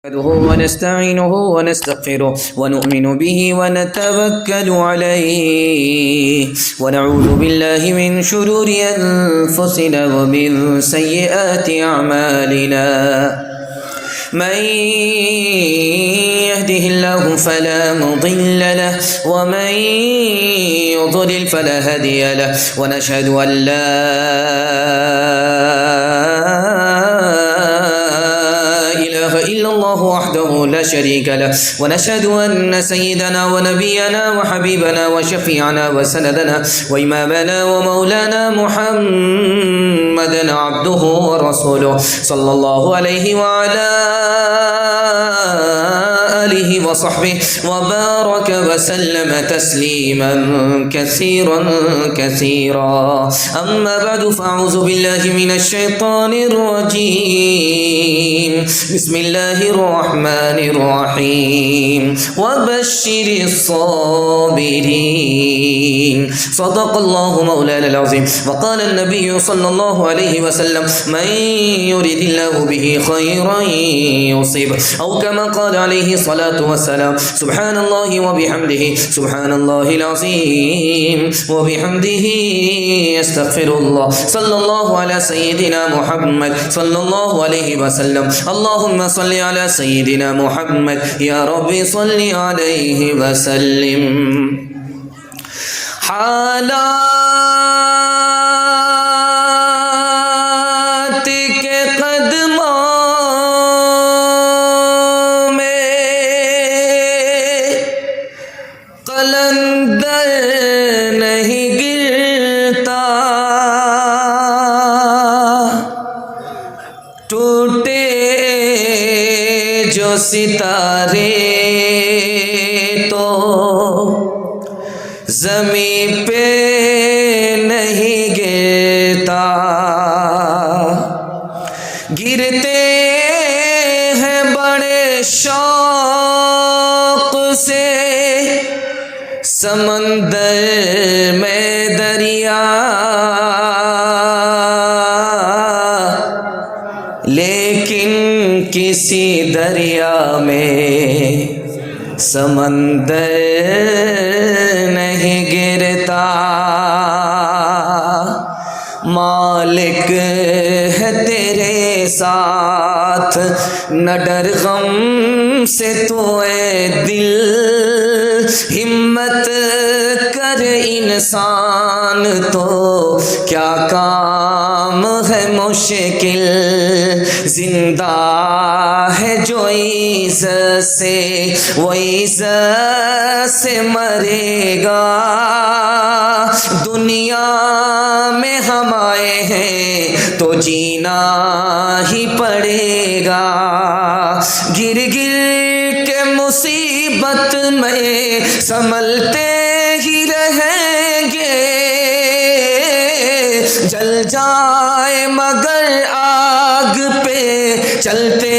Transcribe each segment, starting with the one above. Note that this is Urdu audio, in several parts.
ونستعينه ونستغفره ونؤمن به ونتوكل عليه ونعوذ بالله من شرور أنفسنا ومن سيئات أعمالنا من يهده الله فلا مضل له ومن يضلل فلا هادي له ونشهد أن لا إلا الله وحده لا شريك له ونشهد أن سيدنا ونبينا وحبيبنا وشفيعنا وسندنا وإمامنا ومولانا محمدا عبده ورسوله صلى الله عليه وعلى آله وصحبه وبارك وسلم تسليما كثيرا كثيرا. أما بعد فأعوذ بالله من الشيطان الرجيم. بسم الله الرحمن الرحيم. وبشر الصابرين. صدق الله مولانا العظيم. وقال النبي صلى الله عليه وسلم من يرد الله به خيرا يصيب أو كما قال عليه الصلاة والسلام. سبحان الله وبحمده سبحان الله العظيم وبحمده استغفر الله. صلى الله على سيدنا محمد صلى الله عليه وسلم. اللهم صل على سيدنا محمد يا رب صل عليه وسلم. حالات کے قدموں میں قلندر نہیں گرتا، ٹوٹے جو ستارے تو زمین پہ نہیں گرتا، گرتے ہیں بڑے شوق سے سمندر میں دریا، لیکن کسی دریا میں سمندر نہیں گرتا. مالک ہے تیرے ساتھ نہ ڈر غم سے تو اے دل، ہمت کر انسان تو کیا کام ہے مشکل، زندہ ہے جو عزت سے وہ عزت سے مرے گا. دنیا میں ہم آئے ہیں تو جینا ہی پڑے گا، گر گر کے مصیبت میں سنبھلتے ہی رہیں گے، جل جائے مگر آگ پہ چلتے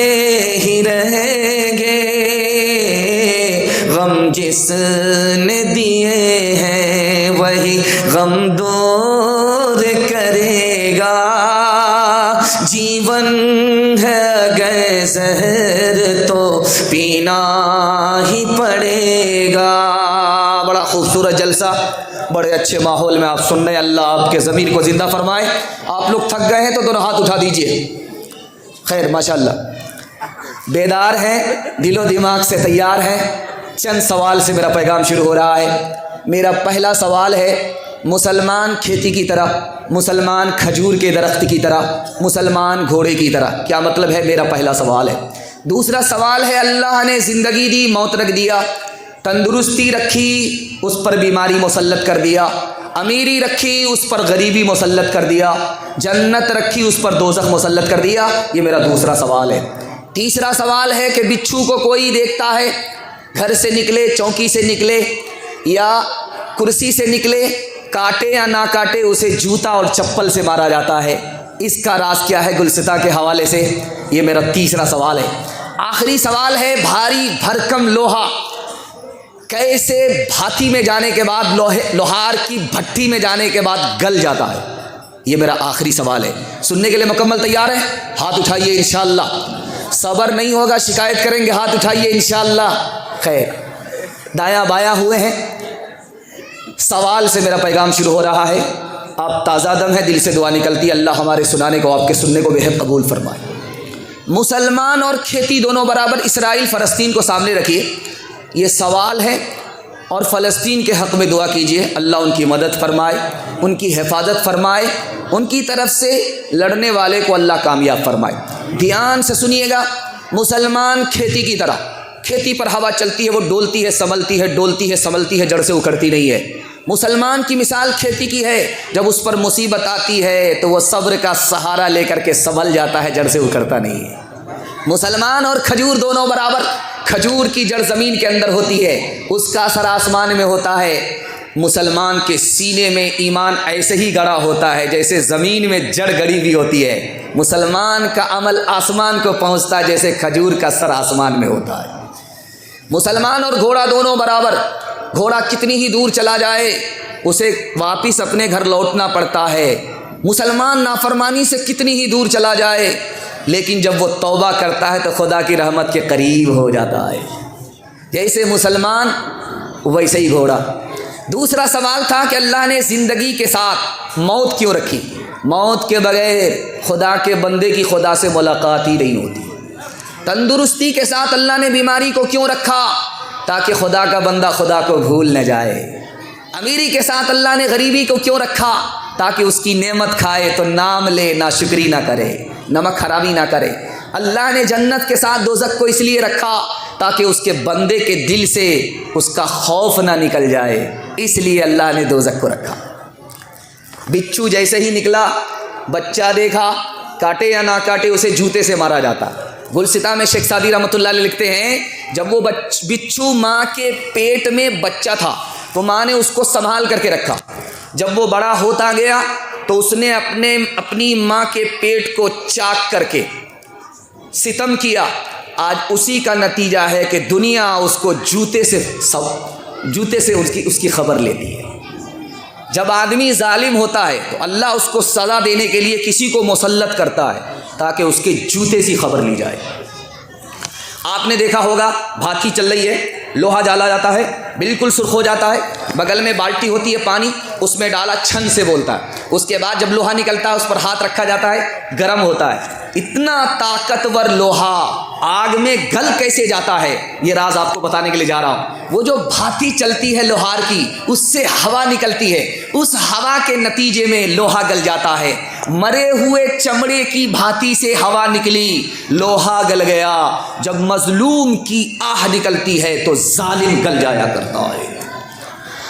ہی رہیں گے. غم جس نے دیے ہیں وہی غم دور کرے گا، جیون ہے اگر زہر تو پینا ہی پڑے گا. بڑا خوبصورت جلسہ، بڑے اچھے ماحول میں آپ سن رہے ہیں. اللہ آپ کے ضمیر کو زندہ فرمائے. آپ لوگ تھک گئے ہیں تو دونوں ہاتھ اٹھا دیجئے. خیر ماشاءاللہ بیدار ہیں، دل و دماغ سے تیار ہیں. چند سوال سے میرا پیغام شروع ہو رہا ہے. میرا پہلا سوال ہے، مسلمان کھیتی کی طرح، مسلمان کھجور کے درخت کی طرح، مسلمان گھوڑے کی طرح، کیا مطلب ہے؟ میرا پہلا سوال ہے. دوسرا سوال ہے، اللہ نے زندگی دی، موت رکھ دیا، تندرستی رکھی، اس پر بیماری مسلط کر دیا، امیری رکھی، اس پر غریبی مسلط کر دیا، جنت رکھی، اس پر دوزخ مسلط کر دیا. یہ میرا دوسرا سوال ہے. تیسرا سوال ہے کہ بچھو کو کوئی دیکھتا ہے، گھر سے نکلے، چوکی سے نکلے یا کرسی سے نکلے، کاٹے یا نہ کاٹے، اسے جوتا اور چپل سے مارا جاتا ہے. اس کا راز کیا ہے گلستہ کے حوالے سے؟ یہ میرا تیسرا سوال ہے. آخری سوال ہے، بھاری بھرکم لوہا کیسے بھاتی میں جانے کے بعد، لوہار کی بھٹی میں جانے کے بعد گل جاتا ہے؟ یہ میرا آخری سوال ہے. سننے کے لیے مکمل تیار ہے؟ ہاتھ اٹھائیے انشاءاللہ. صبر نہیں ہوگا شکایت کریں گے، ہاتھ اٹھائیے انشاءاللہ خیر۔ دایاں بایاں ہوئے ہیں، سوال سے میرا پیغام شروع ہو رہا ہے، آپ تازہ دم ہے، دل سے دعا نکلتی ہے، اللہ ہمارے سنانے کو آپ کے سننے کو بے حد قبول فرمائے۔ مسلمان اور کھیتی دونوں برابر، اسرائیل فلسطین کو سامنے رکھیے، یہ سوال ہے، اور فلسطین کے حق میں دعا کیجیے، اللہ ان کی مدد فرمائے، ان کی حفاظت فرمائے، ان کی طرف سے لڑنے والے کو اللہ کامیاب فرمائے۔ دھیان سے سنیے گا، مسلمان کھیتی کی طرح، کھیتی پر ہوا چلتی ہے، وہ ڈولتی ہے سنبھلتی ہے، ڈولتی ہے سنبھلتی ہے، جڑ سے اکھڑتی نہیں ہے۔ مسلمان کی مثال کھیتی کی ہے، جب اس پر مصیبت آتی ہے تو وہ صبر کا سہارا لے کر کے سنبھل جاتا ہے، جڑ سے اکھڑتا نہیں ہے۔ مسلمان اور کھجور دونوں برابر، کھجور کی جڑ زمین کے اندر ہوتی ہے، اس کا اثر آسمان میں ہوتا ہے۔ مسلمان کے سینے میں ایمان ایسے ہی گڑا ہوتا ہے جیسے زمین میں جڑ گڑی ہوئی ہوتی ہے۔ مسلمان کا عمل آسمان کو پہنچتا ہے جیسے کھجور کا سر آسمان میں ہوتا ہے۔ مسلمان اور گھوڑا دونوں برابر، گھوڑا کتنی ہی دور چلا جائے اسے واپس اپنے گھر لوٹنا پڑتا ہے۔ مسلمان نافرمانی سے کتنی ہی دور چلا جائے لیکن جب وہ توبہ کرتا ہے تو خدا کی رحمت کے قریب ہو جاتا ہے۔ جیسے مسلمان ویسے ہی گھوڑا۔ دوسرا سوال تھا کہ اللہ نے زندگی کے ساتھ موت کیوں رکھی؟ موت کے بغیر خدا کے بندے کی خدا سے ملاقات ہی نہیں ہوتی۔ تندرستی کے ساتھ اللہ نے بیماری کو کیوں رکھا؟ تاکہ خدا کا بندہ خدا کو بھول نہ جائے۔ امیری کے ساتھ اللہ نے غریبی کو کیوں رکھا؟ تاکہ اس کی نعمت کھائے تو نام لے، ناشکری نہ کرے، نمک حرامی نہ کرے۔ اللہ نے جنت کے ساتھ دوزخ کو اس لیے رکھا تاکہ اس کے بندے کے دل سے اس کا خوف نہ نکل جائے، اس لیے اللہ نے دوزخ کو رکھا۔ بچھو جیسے ہی نکلا، بچہ دیکھا، کاٹے یا نہ کاٹے اسے جوتے سے مارا جاتا۔ گلستہ میں شیخ سعدی رحمۃ اللہ علیہ لکھتے ہیں، جب وہ بچھو ماں کے پیٹ میں بچہ تھا تو ماں نے اس کو سنبھال کر کے رکھا۔ جب وہ بڑا ہوتا گیا تو اس نے اپنی ماں کے پیٹ کو چاک کر کے ستم کیا۔ آج اسی کا نتیجہ ہے کہ دنیا اس کو جوتے سے اس کی خبر لیتی ہے۔ جب آدمی ظالم ہوتا ہے تو اللہ اس کو سزا دینے کے لیے کسی کو مسلط کرتا ہے تاکہ اس کے جوتے سے خبر لی جائے۔ آپ نے دیکھا ہوگا بھاکی چل رہی ہے، لوہا ڈالا جاتا ہے، بالکل سرخ ہو جاتا ہے، بغل میں بالٹی ہوتی ہے پانی، اس میں ڈالا چھن سے بولتا ہے، اس کے بعد جب لوہا نکلتا ہے اس پر ہاتھ رکھا جاتا ہے، گرم ہوتا ہے۔ اتنا طاقتور لوہا آگ میں گل کیسے جاتا ہے، یہ راز آپ کو بتانے کے لیے جا رہا ہوں۔ وہ جو بھاتی چلتی ہے لوہار کی، اس سے ہوا نکلتی ہے، اس ہوا کے نتیجے میں لوہا گل جاتا ہے۔ مرے ہوئے چمڑے کی بھاتی سے ہوا نکلی، لوہا گل گیا۔ جب مظلوم کی آہ نکلتی ہے تو ظالم گل جایا کرتا ہے۔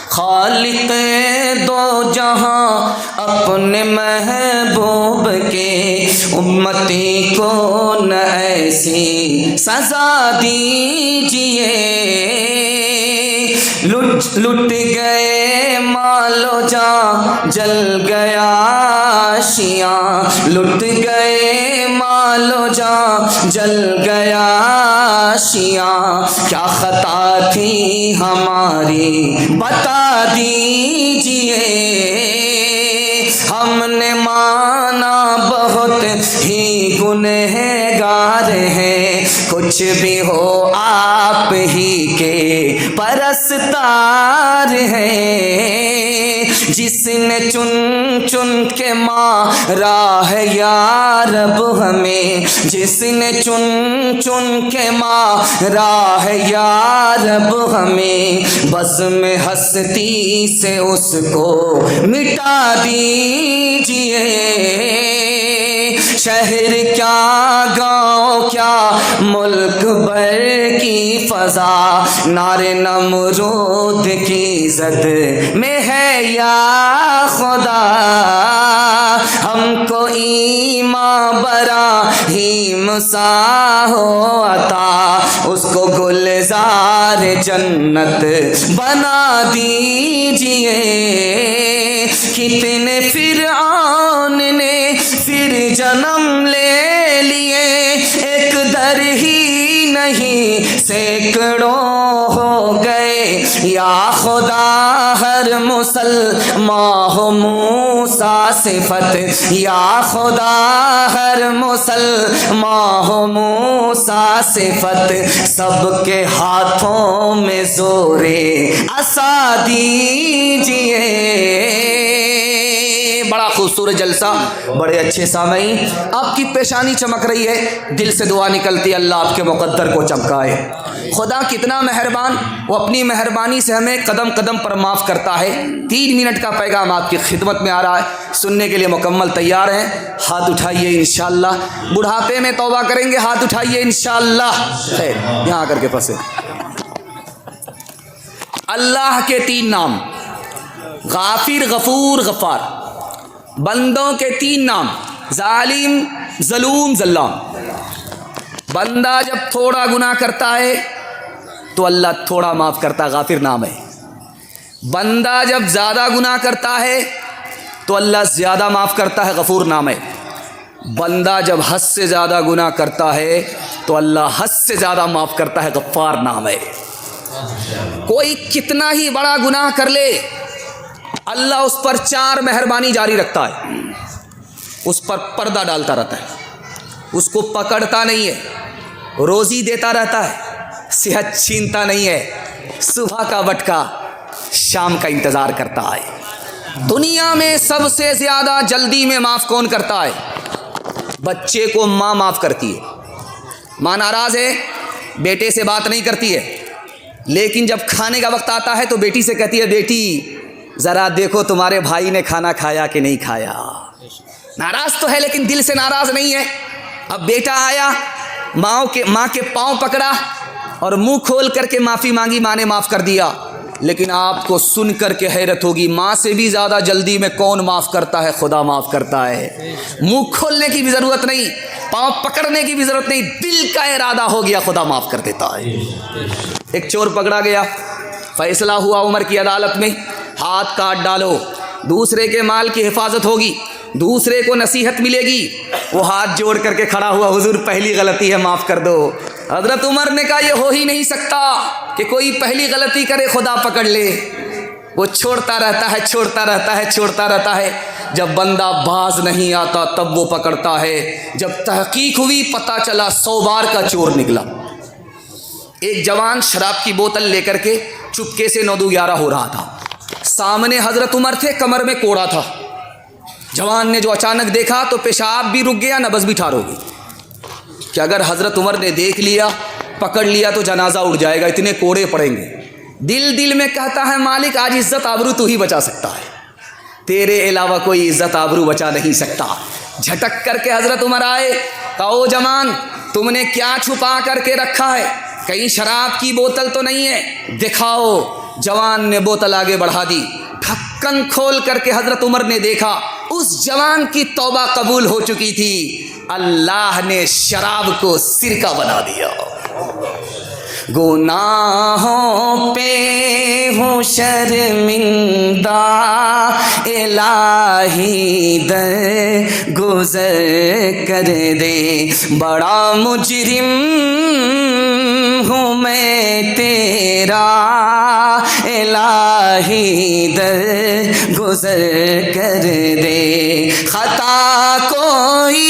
خالق دو جہاں اپنے محبوب کے، امتی کو نہ ایسی سزا دیجئے۔ لٹ گئے مال و جاں، جل گیا شیعہ، لٹ گئے مال و جاں، جل گیا شیعہ۔ کیا خطا تھی ہماری بتا دیجئے، ہم نے مانا بہت ہی گنہگار ہیں، کچھ بھی ہو آپ ہی کے پرستار ہیں۔ جس نے چن چن کے مارا ہے یا رب ہمیں، جس نے چن چن کے مارا ہے یا رب ہمیں، بزم ہستی سے اس کو مٹا دیجئے۔ شہر کیا گاؤں کیا ملک بھر کی فضا، نار نمرود کی زد میں ہے یا خدا۔ ہم کو ایمان براہیم سا ہو عطا، اس کو گلزار جنت بنا دیجئے۔ کتنے فرعون نے پھر جنم لے لیے، ایک در ہی نہیں سینکڑوں ہو گئے یا خدا ہر مسلمان ہو موسیٰ صفت یا خدا ہر مسلمان ہو موسیٰ صفت سب کے ہاتھوں میں زورے عصا دیجئے. بڑا خوبصورت جلسہ, بڑے اچھے سامعین. آپ کی پیشانی چمک رہی ہے, دل سے دعا نکلتی ہے اللہ آپ کے مقدر کو چمکائے. خدا کتنا مہربان, وہ اپنی مہربانی سے ہمیں قدم قدم پر معاف کرتا ہے. 3 منٹ کا پیغام آپ کی خدمت میں آ رہا ہے, سننے کے لیے مکمل تیار ہیں؟ ہاتھ اٹھائیے انشاءاللہ. بڑھاپے میں توبہ کریں گے, ہاتھ اٹھائیے انشاءاللہ. خیر, یہاں آ کر کے پھنسے. اللہ کے 3 نام, غافر, غفور, غفار. بندوں کے 3 نام, ظالم, ظلوم, ظلام. بندہ جب تھوڑا گناہ کرتا ہے تو اللہ تھوڑا معاف کرتا, غافر نام ہے. بندہ جب زیادہ گناہ کرتا ہے تو اللہ زیادہ معاف کرتا ہے, غفور نام ہے. بندہ جب حد سے زیادہ گناہ کرتا ہے تو اللہ حد سے زیادہ معاف کرتا ہے, غفار نام ہے. کوئی کتنا ہی بڑا گناہ کر لے, اللہ اس پر 4 مہربانی جاری رکھتا ہے. اس پر پردہ ڈالتا رہتا ہے, اس کو پکڑتا نہیں ہے, روزی دیتا رہتا ہے, صحت چھینتا نہیں ہے, صبح کا وٹکا شام کا انتظار کرتا ہے. دنیا میں سب سے زیادہ جلدی میں معاف کون کرتا ہے؟ بچے کو ماں معاف کرتی ہے. ماں ناراض ہے, بیٹے سے بات نہیں کرتی ہے, لیکن جب کھانے کا وقت آتا ہے تو بیٹی سے کہتی ہے بیٹی ذرا دیکھو تمہارے بھائی نے کھانا کھایا کہ نہیں کھایا. ناراض تو ہے لیکن دل سے ناراض نہیں ہے. اب بیٹا آیا, ماں کے پاؤں پکڑا اور منہ کھول کر کے معافی مانگی, ماں نے معاف کر دیا. لیکن آپ کو سن کر کے حیرت ہوگی, ماں سے بھی زیادہ جلدی میں کون معاف کرتا ہے؟ خدا معاف کرتا ہے. منہ کھولنے کی بھی ضرورت نہیں, پاؤں پکڑنے کی بھی ضرورت نہیں, دل کا ارادہ ہو گیا خدا معاف کر دیتا ہے. ایک چور پکڑا گیا, فیصلہ ہوا عمر کی عدالت میں, ہاتھ کاٹ ڈالو, دوسرے کے مال کی حفاظت ہوگی, دوسرے کو نصیحت ملے گی. وہ ہاتھ جوڑ کر کے کھڑا ہوا, حضور پہلی غلطی ہے معاف کر دو. حضرت عمر نے کہا یہ ہو ہی نہیں سکتا کہ کوئی پہلی غلطی کرے خدا پکڑ لے. وہ چھوڑتا رہتا ہے, چھوڑتا رہتا ہے, چھوڑتا رہتا ہے. جب بندہ باز نہیں آتا تب وہ پکڑتا ہے. جب تحقیق ہوئی پتہ چلا 100 بار کا چور نکلا. ایک جوان شراب کی بوتل لے کر کے چپکے سے 9-11 ہو رہا تھا. سامنے حضرت عمر تھے, کمر میں کوڑا تھا. جوان نے جو اچانک دیکھا تو پیشاب بھی رک گیا, نبض بھی ٹھار ہو گئی کہ اگر حضرت عمر نے دیکھ لیا, پکڑ لیا تو جنازہ اٹھ جائے گا, اتنے کوڑے پڑیں گے. دل میں کہتا ہے مالک آج عزت آبرو تو ہی بچا سکتا ہے, تیرے علاوہ کوئی عزت آبرو بچا نہیں سکتا. جھٹک کر کے حضرت عمر آئے, کہا او جوان تم نے کیا چھپا کر کے رکھا ہے؟ کہیں شراب کی بوتل تو نہیں ہے, دکھاؤ. جوان نے بوتل آگے بڑھا دی, ڈھکن کھول کر کے حضرت عمر نے دیکھا اس جوان کی توبہ قبول ہو چکی تھی. اللہ نے شراب کو سرکہ بنا دیا. گناہوں پہ ہوں شرمندہ الہی در گزر کر دے, بڑا مجرم ہوں میں تیرا الہی در گزر کر دے. خطا کوئی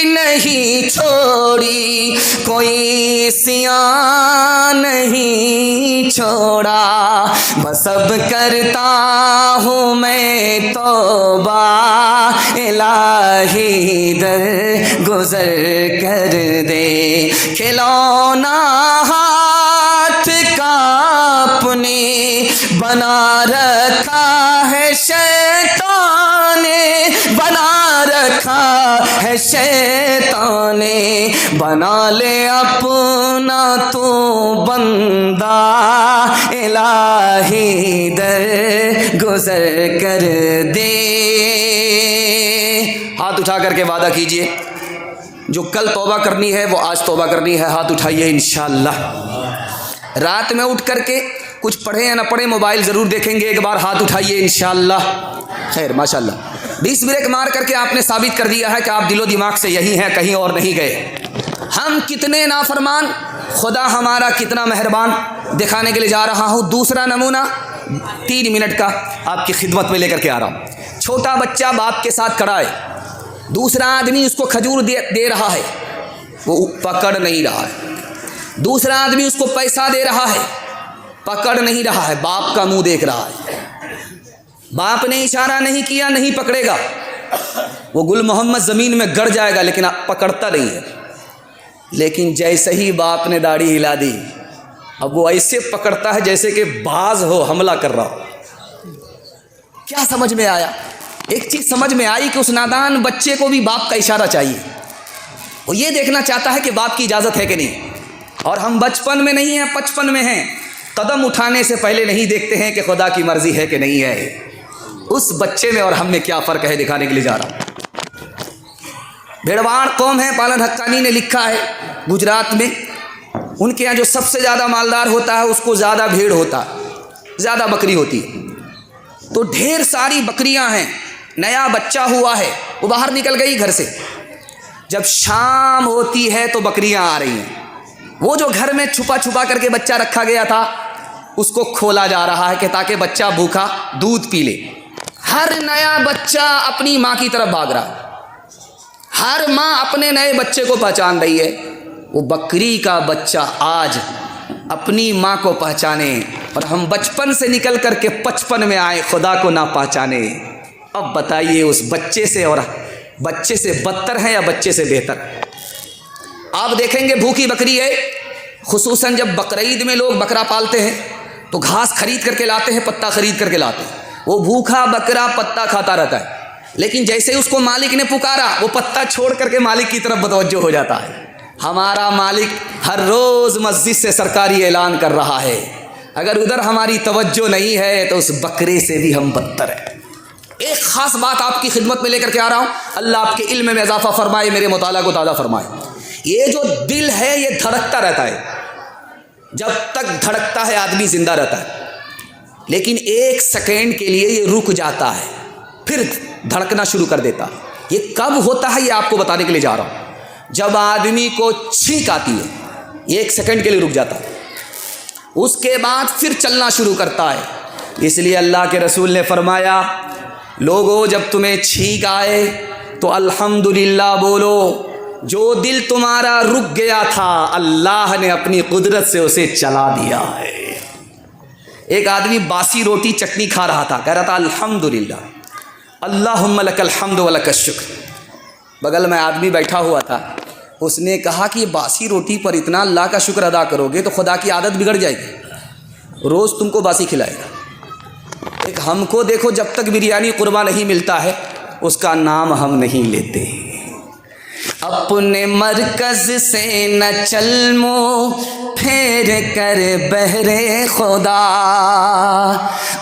نہیں چھوڑی, کوئی سیاہ نہیں چھوڑا, بس اب کرتا ہوں میں توبہ الہی در گزر کر دے. کھلونا ہاتھ کا اپنے بنا رکھا ہے شیطان نے, بنا رکھا ہے شیطان نے, بنا لے اپنا تو بندہ الہی در گزر کر دے. ہاتھ اٹھا کر کے وعدہ کیجئے, جو کل توبہ کرنی ہے وہ آج توبہ کرنی ہے. ہاتھ اٹھائیے انشاءاللہ. رات میں اٹھ کر کے کچھ پڑھیں یا نہ پڑھیں موبائل ضرور دیکھیں گے, ایک بار ہاتھ اٹھائیے انشاءاللہ. خیر ماشاءاللہ. 20 بریک مار کر کے آپ نے ثابت کر دیا ہے کہ آپ دل و دماغ سے یہی ہیں, کہیں اور نہیں گئے. ہم کتنے نافرمان، خدا ہمارا کتنا مہربان، دکھانے کے لیے جا رہا ہوں دوسرا نمونہ 3 منٹ کا آپ کی خدمت میں لے کر کے آ رہا ہوں۔ چھوٹا بچہ باپ کے ساتھ کھڑا ہے، دوسرا آدمی اس کو کھجور دے رہا ہے، وہ پکڑ نہیں رہا ہے۔ دوسرا آدمی اس کو پیسہ دے رہا ہے، پکڑ نہیں رہا ہے، باپ کا منہ دیکھ رہا ہے۔ باپ نے اشارہ نہیں کیا، نہیں پکڑے گا، وہ گل محمد زمین میں گڑ جائے گا، لیکن پکڑتا نہیں ہے۔ لیکن جیسے ہی باپ نے داڑھی ہلا دی، اب وہ ایسے پکڑتا ہے جیسے کہ باز ہو حملہ کر رہا ہو۔ کیا سمجھ میں آیا؟ ایک چیز سمجھ میں آئی کہ اس نادان بچے کو بھی باپ کا اشارہ چاہیے، وہ یہ دیکھنا چاہتا ہے کہ باپ کی اجازت ہے کہ نہیں۔ اور ہم بچپن میں نہیں ہیں، 55 میں ہیں، قدم اٹھانے سے پہلے نہیں دیکھتے ہیں کہ خدا کی مرضی ہے کہ نہیں ہے۔ اس بچے میں اور ہم میں کیا فرق ہے دکھانے کے لیے جا رہا ہوں۔ بھیڑواڑ قوم ہے، پالن حقانی نے لکھا ہے گجرات میں، ان کے یہاں جو سب سے زیادہ مالدار ہوتا ہے اس کو زیادہ بھیڑ ہوتا ہے، زیادہ بکری ہوتی ہے۔ تو ڈھیر ساری بکریاں ہیں، نیا بچہ ہوا ہے، وہ باہر نکل گئی گھر سے، جب شام ہوتی ہے تو بکریاں آ رہی ہیں۔ وہ جو گھر میں چھپا چھپا کر کے بچہ رکھا گیا تھا اس کو کھولا جا رہا ہے کہ تاکہ بچہ بھوکا دودھ پی لے۔ ہر نیا بچہ اپنی ماں کی طرف بھاگ رہا ہے، ہر ماں اپنے نئے بچے کو پہچان رہی ہے۔ وہ بکری کا بچہ آج اپنی ماں کو پہچانے، اور ہم بچپن سے نکل کر کے 55 میں آئے، خدا کو نہ پہچانے۔ اب بتائیے اس بچے سے اور بچے سے بدتر ہے یا بچے سے بہتر؟ آپ دیکھیں گے بھوکی بکری ہے، خصوصاً جب بقرعید میں لوگ بکرا پالتے ہیں تو گھاس خرید کر کے لاتے ہیں، پتا خرید کر کے لاتے ہیں۔ وہ بھوکا بکرا پتا کھاتا رہتا ہے، لیکن جیسے ہی اس کو مالک نے پکارا وہ پتا چھوڑ کر کے مالک کی طرف متوجہ ہو جاتا ہے۔ ہمارا مالک ہر روز مسجد سے سرکاری اعلان کر رہا ہے، اگر ادھر ہماری توجہ نہیں ہے تو اس بکرے سے بھی ہم بدتر ہیں۔ ایک خاص بات آپ کی خدمت میں لے کر کے آ رہا ہوں، اللہ آپ کے علم میں اضافہ فرمائے، میرے مطالعہ کو تازہ فرمائے۔ یہ جو دل ہے یہ دھڑکتا رہتا ہے، جب تک دھڑکتا ہے آدمی زندہ رہتا ہے، لیکن 1 سیکنڈ کے لیے یہ رک جاتا ہے، پھر دھڑکنا شروع کر دیتا ہے۔ یہ کب ہوتا ہے یہ آپ کو بتانے کے لیے جا رہا ہوں۔ جب آدمی کو چھینک آتی ہے، یہ 1 سیکنڈ کے لیے رک جاتا ہے، اس کے بعد پھر چلنا شروع کرتا ہے۔ اس لیے اللہ کے رسول نے فرمایا، لوگوں جب تمہیں چھینک آئے تو الحمدللہ بولو، جو دل تمہارا رک گیا تھا اللہ نے اپنی قدرت سے اسے چلا دیا ہے۔ ایک آدمی باسی روٹی چٹنی کھا رہا تھا، کہہ رہا تھا الحمدللہ، اللہم لک الحمد ولک الشکر۔ بغل میں آدمی بیٹھا ہوا تھا، اس نے کہا کہ یہ باسی روٹی پر اتنا اللہ کا شکر ادا کرو گے تو خدا کی عادت بگڑ جائے گی، روز تم کو باسی کھلائے گا۔ ایک ہم کو دیکھو، جب تک بریانی قربہ نہیں ملتا ہے اس کا نام ہم نہیں لیتے۔ اپنے مرکز سے نہ چل منہ پھیر کر بہرے خدا،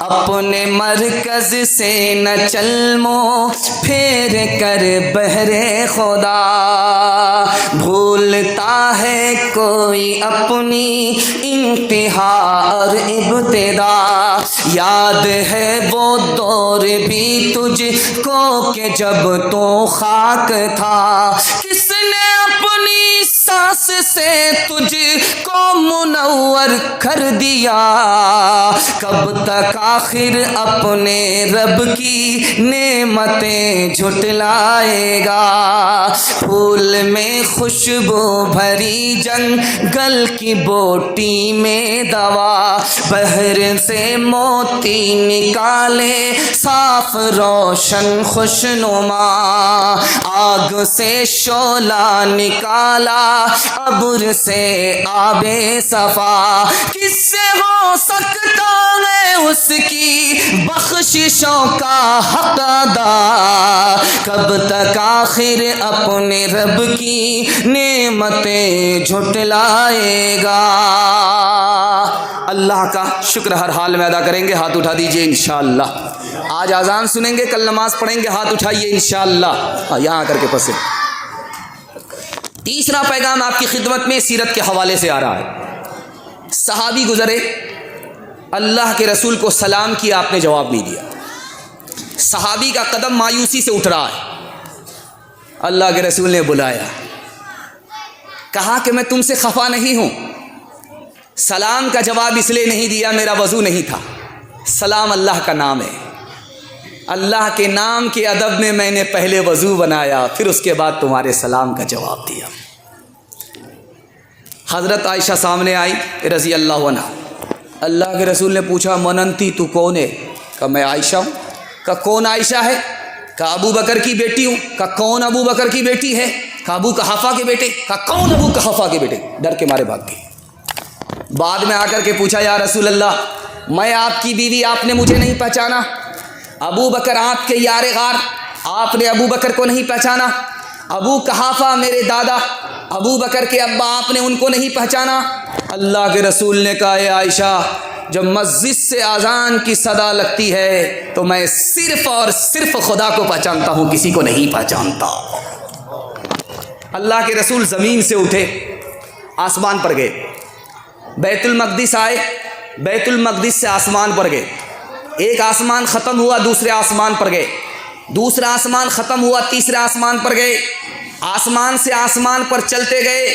اپنے مرکز سے نہ چل منہ پھیر کر بہرے خدا، بھولتا ہے کوئی اپنی انتہا اور ابتدا، یاد ہے وہ دور بھی تجھ کو کہ جب تو خاک تھا، کس نے اپنی سانس سے تجھ کو منور کر دیا، کب تک آخر اپنے رب کی نعمتیں جھٹلائے گا، پھول میں خوشبو بھری جنگل کی بوٹی میں دوا، بحر سے موتی نکالے صاف روشن خوشنما، آگ سے شعلہ نکالا ابر سے آب صفا، کس سے ہو سکتا ہے اس کی بخششوں کا حق ادا، کب تک آخر اپنے رب کی نعمتیں جھٹلائے گا۔ اللہ کا شکر ہر حال میں ادا کریں گے، ہاتھ اٹھا دیجئے انشاءاللہ۔ آج اذان سنیں گے، کل نماز پڑھیں گے، ہاتھ اٹھائیے انشاءاللہ۔ یہاں کر کے پسے تیسرا پیغام آپ کی خدمت میں سیرت کے حوالے سے آ رہا ہے۔ صحابی گزرے، اللہ کے رسول کو سلام کیا، آپ نے جواب نہیں دیا۔ صحابی کا قدم مایوسی سے اٹھ رہا ہے، اللہ کے رسول نے بلایا، کہا کہ میں تم سے خفا نہیں ہوں. سلام کا جواب اس لیے نہیں دیا میرا وضو نہیں تھا. سلام اللہ کا نام ہے. اللہ کے نام کے ادب میں نے پہلے وضو بنایا, پھر اس کے بعد تمہارے سلام کا جواب دیا. حضرت عائشہ سامنے آئی رضی اللہ عنہ. اللہ کے رسول نے پوچھا مننتی تو کون ہے؟ کہا میں عائشہ ہوں. کہا کون عائشہ ہے؟ کہا ابو بکر کی بیٹی ہوں. کہا کون ابو بکر کی بیٹی ہے؟ کہا ابو قحافہ کے بیٹے. کہا کون ابو قحافہ کے بیٹے؟ ڈر کے مارے بھاگ گئے. بعد میں آ کر کے پوچھا یا رسول اللہ میں آپ کی بیوی, آپ نے مجھے نہیں پہچانا. ابو بکر آپ کے یار غار, آپ نے ابو بکر کو نہیں پہچانا. ابو قحافہ میرے دادا, ابو بکر کے ابا, آپ نے ان کو نہیں پہچانا. اللہ کے رسول نے کہا اے عائشہ جب مسجد سے اذان کی صدا لگتی ہے تو میں صرف اور صرف خدا کو پہچانتا ہوں, کسی کو نہیں پہچانتا. اللہ کے رسول زمین سے اٹھے, آسمان پر گئے, بیت المقدس آئے, بیت المقدس سے آسمان پر گئے. ایک آسمان ختم ہوا, دوسرے آسمان پر گئے. دوسرا آسمان ختم ہوا, تیسرے آسمان پر گئے. آسمان سے آسمان پر چلتے گئے,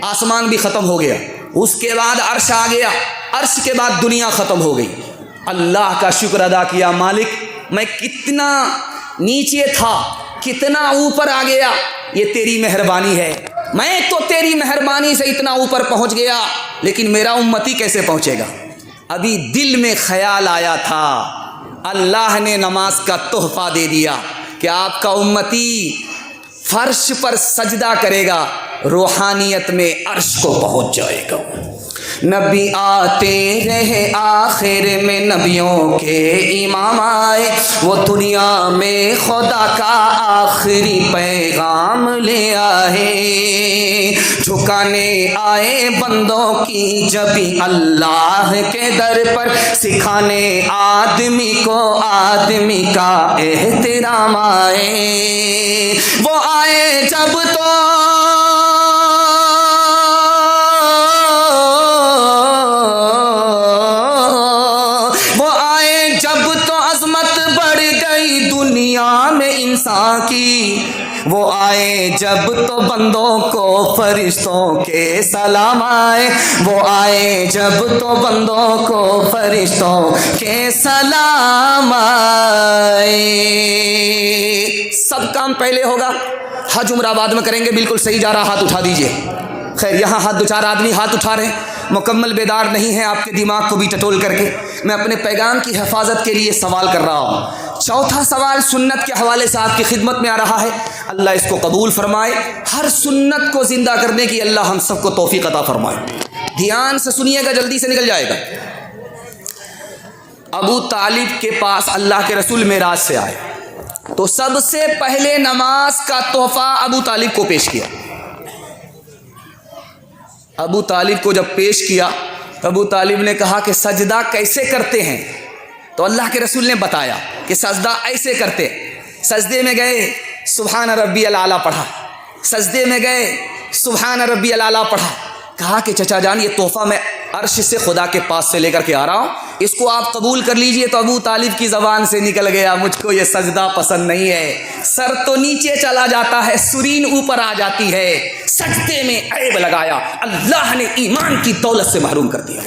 آسمان بھی ختم ہو گیا. اس کے بعد عرش آ گیا, عرش کے بعد دنیا ختم ہو گئی. اللہ کا شکر ادا کیا, مالک میں کتنا نیچے تھا, کتنا اوپر آ گیا, یہ تیری مہربانی ہے. میں تو تیری مہربانی سے اتنا اوپر پہنچ گیا, لیکن میرا امتی کیسے پہنچے گا؟ ابھی دل میں خیال آیا تھا, اللہ نے نماز کا تحفہ دے دیا کہ آپ کا امتی فرش پر سجدہ کرے گا, روحانیت میں عرش کو پہنچ جائے گا. نبی آتے رہے, آخر میں نبیوں کے امام آئے, وہ دنیا میں خدا کا آخری پیغام لے آئے. جھکانے آئے بندوں کی جبھی اللہ کے در پر, سکھانے آدمی کو آدمی کا احترام آئے. وہ آئے جب تو انسان کی, وہ آئے جب تو بندوں کو فرشتوں کے سلام آئے. وہ آئے جب تو بندوں کو فرشتوں کے سلام آئے. سب کام پہلے ہوگا, حج عمرہ بعد میں کریں گے. بالکل صحیح جا رہا, ہاتھ اٹھا دیجئے. خیر یہاں ہاتھ دو چار آدمی ہاتھ اٹھا رہے ہیں, مکمل بیدار نہیں ہیں آپ کے دماغ کو بھی ٹٹول کر کے. میں اپنے پیغام کی حفاظت کے لیے سوال کر رہا ہوں. چوتھا سوال سنت کے حوالے سے آپ کی خدمت میں آ رہا ہے, اللہ اس کو قبول فرمائے. ہر سنت کو زندہ کرنے کی اللہ ہم سب کو توفیق عطا فرمائے. دھیان سے سنیے گا, جلدی سے نکل جائے گا. ابو طالب کے پاس اللہ کے رسول معراج سے آئے تو سب سے پہلے نماز کا تحفہ ابو طالب کو پیش کیا. ابو طالب کو جب پیش کیا, ابو طالب نے کہا کہ سجدہ کیسے کرتے ہیں؟ تو اللہ کے رسول نے بتایا کہ سجدہ ایسے کرتے. سجدے میں گئے, سبحان ربی الاعلیٰ پڑھا. سجدے میں گئے, سبحان ربی الاعلیٰ پڑھا. کہا کہ چچا جان یہ تحفہ میں عرش سے خدا کے پاس سے لے کر کے آ رہا ہوں, اس کو آپ قبول کر لیجئے. تو ابو طالب کی زبان سے نکل گیا, مجھ کو یہ سجدہ پسند نہیں ہے. سر تو نیچے چلا جاتا ہے, سرین اوپر آ جاتی ہے. سجدے میں عیب لگایا, اللہ نے ایمان کی دولت سے محروم کر دیا.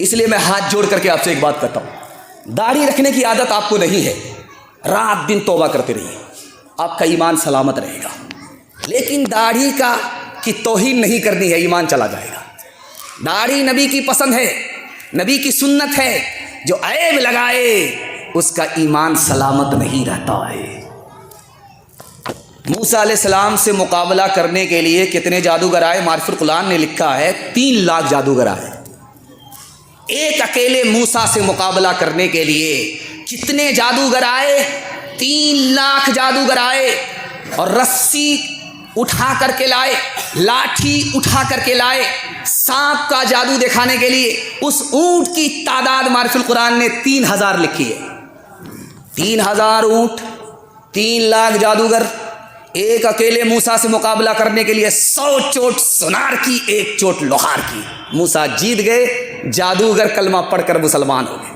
اس لیے میں ہاتھ جوڑ کر کے آپ سے ایک بات کرتا ہوں, داڑھی رکھنے کی عادت آپ کو نہیں ہے, رات دن توبہ کرتے رہیے, آپ کا ایمان سلامت رہے گا. لیکن داڑھی کی توہین نہیں کرنی ہے, ایمان چلا جائے گا. داڑھی نبی کی پسند ہے, نبی کی سنت ہے. جو عیب لگائے اس کا ایمان سلامت نہیں رہتا ہے. موسیٰ علیہ السلام سے مقابلہ کرنے کے لیے کتنے جادوگر آئے؟ معرف القرآن نے لکھا ہے 3 لاکھ جادوگر آئے. ایک اکیلے موسیٰ سے مقابلہ کرنے کے لیے کتنے جادوگر آئے؟ 3 لاکھ جادوگر آئے. اور رسی اٹھا کر کے لائے, لاٹھی اٹھا کر کے لائے, سانپ کا جادو دکھانے کے لیے. اس اونٹ کی تعداد معرف القرآن نے 3000 لکھی ہے. 3000 اونٹ, 3 لاکھ جادوگر, ایک اکیلے موسیٰ سے مقابلہ کرنے کے لیے 100 چوٹ سونار کی, 1 چوٹ لوہار کی. موسیٰ جیت گئے, جادوگر کلمہ پڑھ کر مسلمان ہو گئے.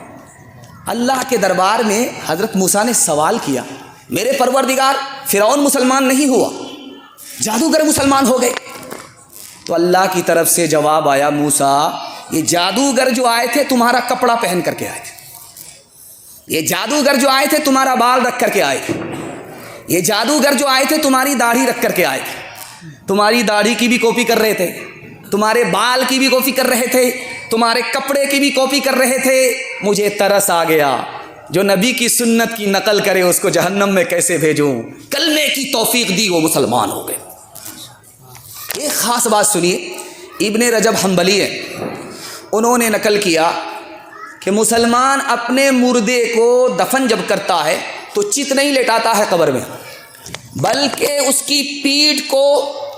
اللہ کے دربار میں حضرت موسیٰ نے سوال کیا, میرے پروردگار فرعون مسلمان نہیں ہوا, جادوگر مسلمان ہو گئے, تو اللہ کی طرف سے جواب آیا، موسیٰ یہ جادوگر جو آئے تھے تمہارا کپڑا پہن کر کے آئے تھے، یہ جادوگر جو آئے تھے تمہارا بال رکھ کر کے آئے تھے، یہ جادوگر جو آئے تھے تمہاری داڑھی رکھ کر کے آئے تھے، تمہاری داڑھی کی بھی کاپی کر رہے تھے، تمہارے بال کی بھی کاپی کر رہے تھے، تمہارے کپڑے کی بھی کاپی کر رہے تھے۔ مجھے ترس آ گیا، جو نبی کی سنت کی نقل کرے اس کو جہنم میں کیسے بھیجوں؟ کلمے کی توفیق دی، وہ مسلمان ہو گئے۔ ایک خاص بات سنیے، ابن رجب حنبلی ہے، انہوں نے نقل کیا کہ مسلمان اپنے مردے کو دفن جب کرتا ہے تو چت نہیں لٹاتا ہے قبر میں، بلکہ اس کی پیٹھ کو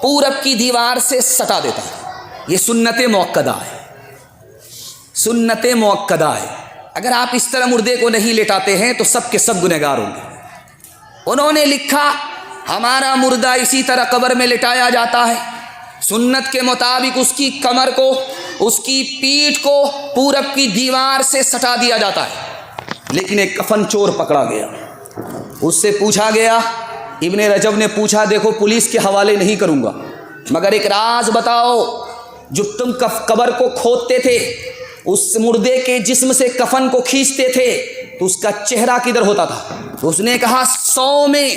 پورب کی دیوار سے سٹا دیتا ہے۔ یہ سنت موقدہ ہے، سنت موقدہ ہے۔ اگر آپ اس طرح مردے کو نہیں لٹاتے ہیں تو سب کے سب گنہگار ہوں گے۔ انہوں نے لکھا ہمارا مردہ اسی طرح قبر میں لٹایا جاتا ہے، سنت کے مطابق اس کی کمر کو، اس کی پیٹھ کو پورب کی دیوار سے سٹا دیا جاتا ہے۔ لیکن ایک کفن چور پکڑا گیا، اس سے پوچھا گیا، ابن رجب نے پوچھا دیکھو پولیس کے حوالے نہیں کروں گا، مگر ایک راز بتاؤ، جو تم قبر کو کھودتے تھے، اس مردے کے جسم سے کفن کو کھینچتے تھے تو اس کا چہرہ کدھر ہوتا تھا؟ تو اس نے کہا 100 میں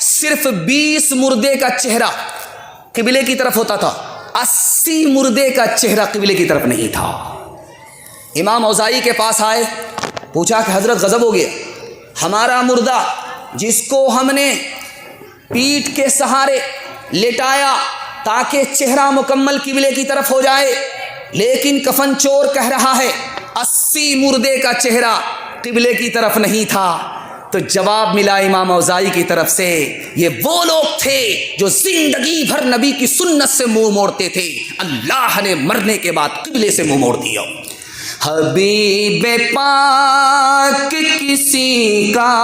صرف 20 مردے کا چہرہ قبلے کی طرف ہوتا تھا، 80 مردے کا چہرہ قبلے کی طرف نہیں تھا۔ امام اوزاعی کے پاس آئے، پوچھا کہ حضرت غضب ہو گیا، ہمارا مردہ جس کو ہم نے پیٹھ کے سہارے لٹایا تاکہ چہرہ مکمل قبلے کی طرف ہو جائے، لیکن کفن چور کہہ رہا ہے 80 مردے کا چہرہ قبلے کی طرف نہیں تھا۔ تو جواب ملا امام اوزاعی کی طرف سے، یہ وہ لوگ تھے جو زندگی بھر نبی کی سنت سے منہ موڑتے تھے، اللہ نے مرنے کے بعد قبلے سے منہ موڑ دیا۔ حبیب پاک کسی کا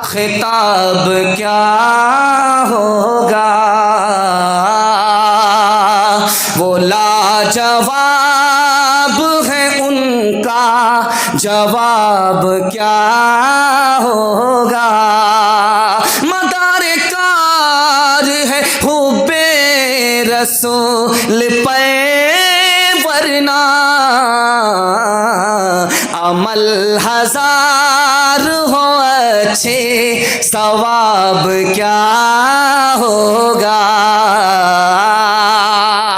خطاب کیا ہوگا، وہ لاجواب ہے ان کا جواب کیا ہوگا، مدار کار ہے حب رسول پہ ورنہ عمل ہزار ہو اچھے ثواب کیا ہوگا۔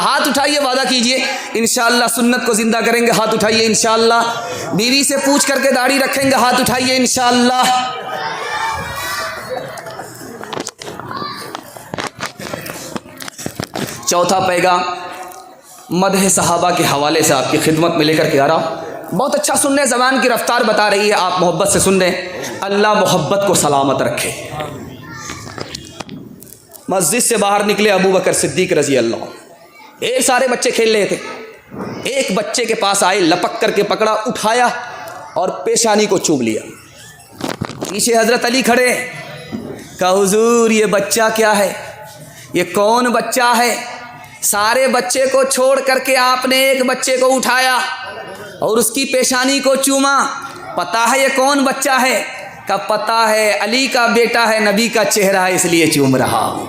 ہاتھ اٹھائیے، وعدہ کیجئے انشاءاللہ سنت کو زندہ کریں گے، ہاتھ اٹھائیے انشاءاللہ۔ بیوی سے پوچھ کر کے داڑھی رکھیں گے، ہاتھ اٹھائیے انشاءاللہ۔ چوتھا پیغام مدح صحابہ کے حوالے سے آپ کی خدمت میں لے کر کے آ رہا ہوں۔ بہت اچھا سن رہے، زبان کی رفتار بتا رہی ہے، آپ محبت سے سن رہے۔ اللہ محبت کو سلامت رکھے۔ مسجد سے باہر نکلے ابو بکر صدیق رضی اللہ، ایک سارے بچے کھیل رہے تھے، ایک بچے کے پاس آئے، لپک کر کے پکڑا، اٹھایا اور پیشانی کو چوم لیا۔ پیچھے حضرت علی کھڑے، کہا حضور یہ بچہ کیا ہے، یہ کون بچہ ہے؟ سارے بچے کو چھوڑ کر کے آپ نے ایک بچے کو اٹھایا اور اس کی پیشانی کو چوما، پتہ ہے یہ کون بچہ ہے؟ کہ پتہ ہے علی کا بیٹا ہے، نبی کا چہرہ ہے، اس لیے چوم رہا ہوں۔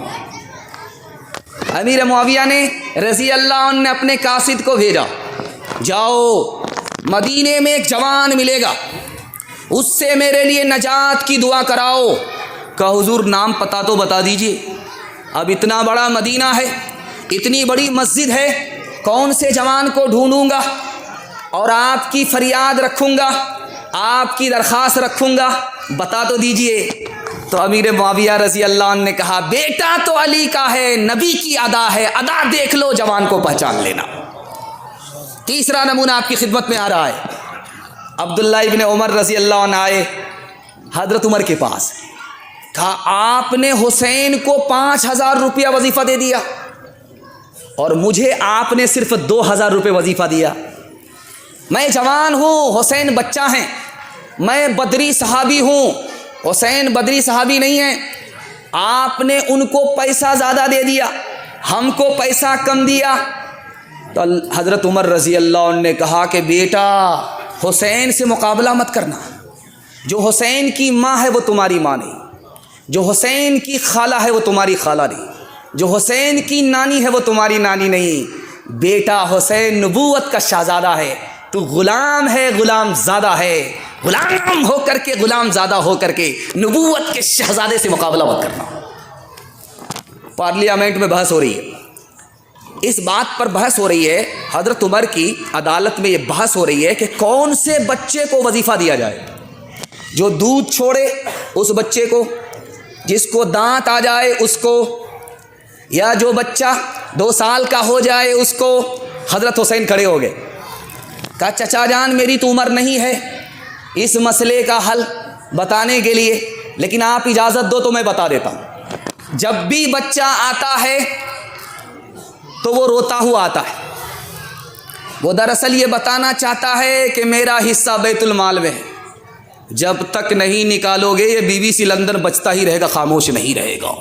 امیر معاویہ نے رضی اللہ عنہ نے اپنے قاصد کو بھیجا، جاؤ مدینے میں ایک جوان ملے گا، اس سے میرے لیے نجات کی دعا کراؤ۔ کہ حضور نام پتہ تو بتا دیجئے، اب اتنا بڑا مدینہ ہے، اتنی بڑی مسجد ہے، کون سے جوان کو ڈھونڈوں گا اور آپ کی فریاد رکھوں گا، آپ کی درخواست رکھوں گا، بتا تو دیجئے۔ تو امیر معاویہ رضی اللہ عنہ نے کہا بیٹا تو علی کا ہے، نبی کی ادا ہے، ادا دیکھ لو، جوان کو پہچان لینا۔ تیسرا نمونہ آپ کی خدمت میں آ رہا ہے، عبداللہ ابن عمر رضی اللہ عنہ آئے حضرت عمر کے پاس، کہا آپ نے حسین کو 5000 روپیہ وظیفہ دے دیا اور مجھے آپ نے صرف 2000 روپے وظیفہ دیا، میں جوان ہوں، حسین بچہ ہیں، میں بدری صحابی ہوں، حسین بدری صحابی نہیں ہیں، آپ نے ان کو پیسہ زیادہ دے دیا، ہم کو پیسہ کم دیا۔ تو حضرت عمر رضی اللہ عنہ نے کہا کہ بیٹا حسین سے مقابلہ مت کرنا، جو حسین کی ماں ہے وہ تمہاری ماں نہیں، جو حسین کی خالہ ہے وہ تمہاری خالہ نہیں، جو حسین کی نانی ہے وہ تمہاری نانی نہیں، بیٹا حسین نبوت کا شہزادہ ہے، تو غلام ہے، غلام زادہ ہے، غلام ہو کر کے، غلام زادہ ہو کر کے نبوت کے شہزادے سے مقابلہ مت کرنا۔ پارلیمنٹ میں بحث ہو رہی ہے، اس بات پر بحث ہو رہی ہے، حضرت عمر کی عدالت میں یہ بحث ہو رہی ہے کہ کون سے بچے کو وظیفہ دیا جائے، جو دودھ چھوڑے اس بچے کو، جس کو دانت آ جائے اس کو، یا جو بچہ 2 سال کا ہو جائے اس کو۔ حضرت حسین کھڑے ہو گئے، کہا چچا جان میری تو عمر نہیں ہے اس مسئلے کا حل بتانے کے لیے، لیکن آپ اجازت دو تو میں بتا دیتا ہوں۔ جب بھی بچہ آتا ہے تو وہ روتا ہوا آتا ہے، وہ دراصل یہ بتانا چاہتا ہے کہ میرا حصہ بیت المال میں ہے، جب تک نہیں نکالو گے یہ BBC لندن بچتا ہی رہے گا، خاموش نہیں رہے گا۔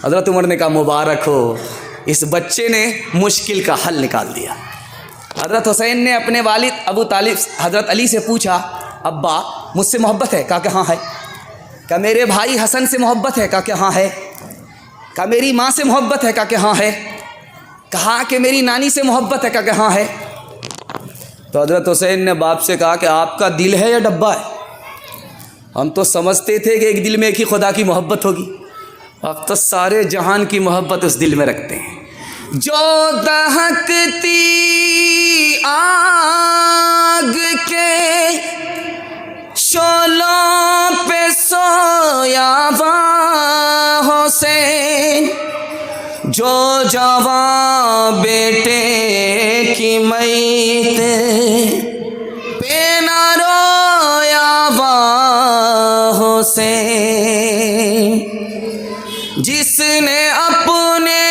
حضرت عمر نے کہا مبارک ہو، اس بچے نے مشکل کا حل نکال دیا۔ حضرت حسین نے اپنے والد ابو طالب حضرت علی سے پوچھا ابا مجھ سے محبت ہے؟ کہا کہ ہاں ہے۔ کہا میرے بھائی حسن سے محبت ہے؟ کہا کہ ہاں ہے۔ کہا میری ماں سے محبت ہے؟ کہا کہ ہاں ہے۔ کہا کہ میری نانی سے محبت ہے؟ کہا کہ ہاں ہے۔ تو حضرت حسین نے باپ سے کہا کہ آپ کا دل ہے یا ڈبہ ہے؟ ہم تو سمجھتے تھے کہ ایک دل میں ایک ہی خدا کی محبت ہوگی، اب تو سارے جہان کی محبت اس دل میں رکھتے ہیں۔ جو دہکتی آگ کے شعلوں پہ سویا ہوا حسین، جو جوان بیٹے کی میت پہ نہ رویا ہوا حسین، جس نے اپنے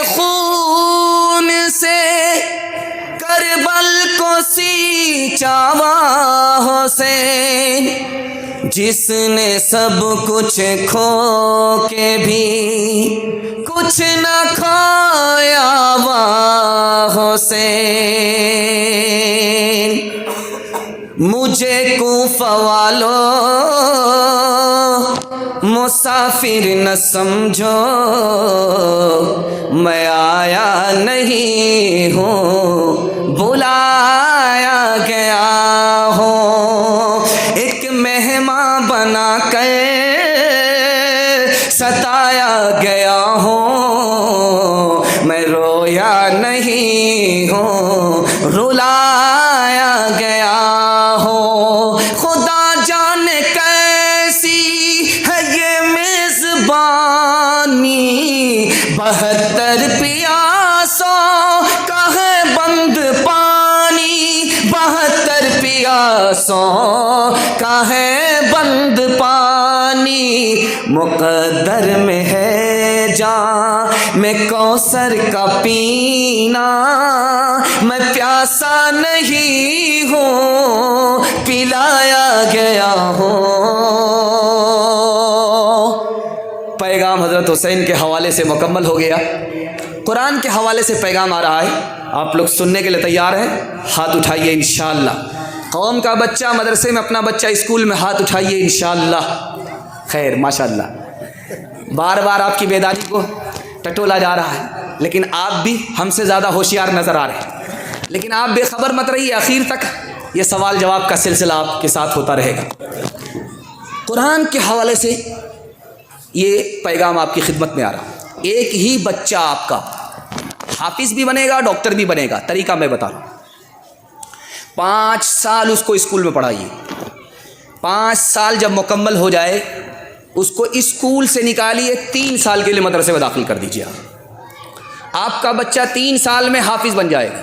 خون سے کربل کو سینچا ہوا حسین، جس نے سب کچھ کھو کے بھی کچھ نہ کھویا ہوا حسین۔ مجھے کوفہ والو مسافر نہ سمجھو، میں آیا نہیں ہوں بلایا گیا ہوں، ایک مہمان بنا کر ستایا گیا ہوں، میں رویا نہیں ہوں رلایا گیا ہوں۔ خدا جانے کیسی ہے یہ میزبانی، 72 پیاسوں کا ہے بند پانی، 72 پیاسوں کا ہے بند پانی، مقدر میں ہے جان میں کوثر کا پینا، میں پیاسا نہیں ہوں پلایا گیا ہوں۔ پیغام حضرت حسین کے حوالے سے مکمل ہو گیا۔ قرآن کے حوالے سے پیغام آ رہا ہے، آپ لوگ سننے کے لیے تیار ہیں؟ ہاتھ اٹھائیے انشاءاللہ۔ قوم کا بچہ مدرسے میں، اپنا بچہ اسکول میں، ہاتھ اٹھائیے انشاءاللہ۔ خیر ماشاءاللہ، بار بار آپ کی بیداری کو ٹٹولا جا رہا ہے، لیکن آپ بھی ہم سے زیادہ ہوشیار نظر آ رہے ہیں، لیکن آپ بے خبر مت رہیے، آخر تک یہ سوال جواب کا سلسلہ آپ کے ساتھ ہوتا رہے گا۔ قرآن کے حوالے سے یہ پیغام آپ کی خدمت میں آ رہا۔ ایک ہی بچہ آپ کا حافظ بھی بنے گا، ڈاکٹر بھی بنے گا، طریقہ میں بتا رہا ہوں۔ 5 سال اس کو اسکول میں پڑھائیے، 5 سال جب مکمل ہو جائے اس کو اسکول سے نکالیے، 3 سال کے لیے مدرسے میں داخل کر دیجیے۔ آپ کا بچہ 3 سال میں حافظ بن جائے گا۔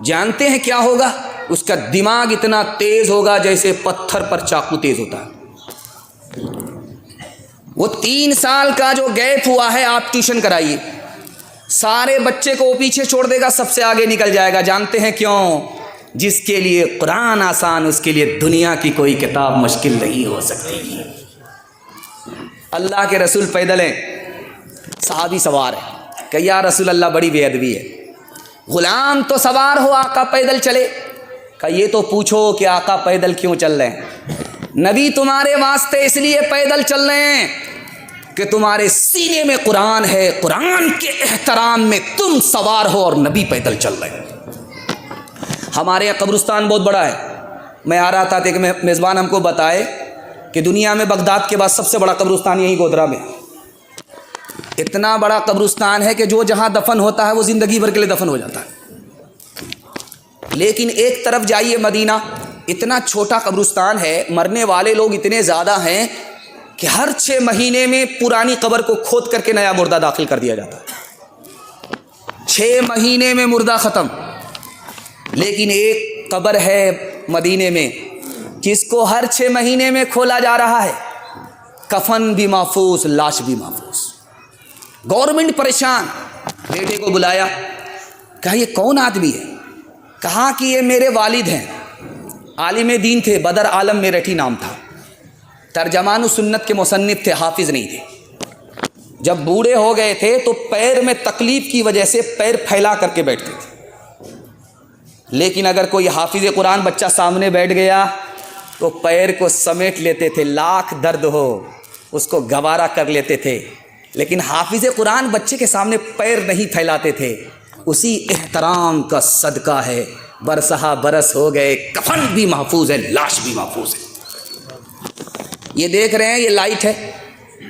جانتے ہیں کیا ہوگا؟ اس کا دماغ اتنا تیز ہوگا جیسے پتھر پر چاقو تیز ہوتا ہے۔ وہ 3 سال کا جو گیپ ہوا ہے آپ ٹیوشن کرائیے، سارے بچے کو وہ پیچھے چھوڑ دے گا، سب سے آگے نکل جائے گا۔ جانتے ہیں کیوں؟ جس کے لیے قرآن آسان، اس کے لیے دنیا کی کوئی کتاب مشکل نہیں ہو سکتی۔ اللہ کے رسول پیدل ہیں، صحابی سوار ہے، کہ یا رسول اللہ بڑی بے ادبی ہے، غلام تو سوار ہو آقا پیدل چلے۔ کہ یہ تو پوچھو کہ آقا پیدل کیوں چل رہے ہیں؟ نبی تمہارے واسطے اس لیے پیدل چل رہے ہیں کہ تمہارے سینے میں قرآن ہے، قرآن کے احترام میں تم سوار ہو اور نبی پیدل چل رہے ہیں۔ ہمارے یہاں قبرستان بہت بڑا ہے، میں آ رہا تھا کہ میزبان ہم کو بتائے کہ دنیا میں بغداد کے بعد سب سے بڑا قبرستان یہی گودرا میں، اتنا بڑا قبرستان ہے کہ جو جہاں دفن ہوتا ہے وہ زندگی بھر کے لیے دفن ہو جاتا ہے۔ لیکن ایک طرف جائیے مدینہ، اتنا چھوٹا قبرستان ہے، مرنے والے لوگ اتنے زیادہ ہیں کہ ہر 6 مہینے میں پرانی قبر کو کھود کر کے نیا مردہ داخل کر دیا جاتا ہے، 6 مہینے میں مردہ ختم۔ لیکن ایک قبر ہے مدینے میں جس کو ہر 6 مہینے میں کھولا جا رہا ہے، کفن بھی محفوظ، لاش بھی محفوظ۔ گورنمنٹ پریشان، بیٹے کو بلایا، کہا یہ کون آدمی ہے؟ کہا کہ یہ میرے والد ہیں، عالم دین تھے، بدر عالم میرٹھی نام تھا، ترجمان سنت کے مصنف تھے، حافظ نہیں تھے۔ جب بوڑھے ہو گئے تھے تو پیر میں تکلیف کی وجہ سے پیر پھیلا کر کے بیٹھتے تھے، لیکن اگر کوئی حافظ قرآن بچہ سامنے بیٹھ گیا تو پیر کو سمیٹ لیتے تھے، لاکھ درد ہو اس کو گوارا کر لیتے تھے۔ لیکن حافظ قرآن بچے کے سامنے پیر نہیں پھیلاتے تھے۔ اسی احترام کا صدقہ ہے برسہ برس ہو گئے، کفن بھی محفوظ ہے، لاش بھی محفوظ ہے۔ یہ دیکھ رہے ہیں، یہ لائٹ ہے،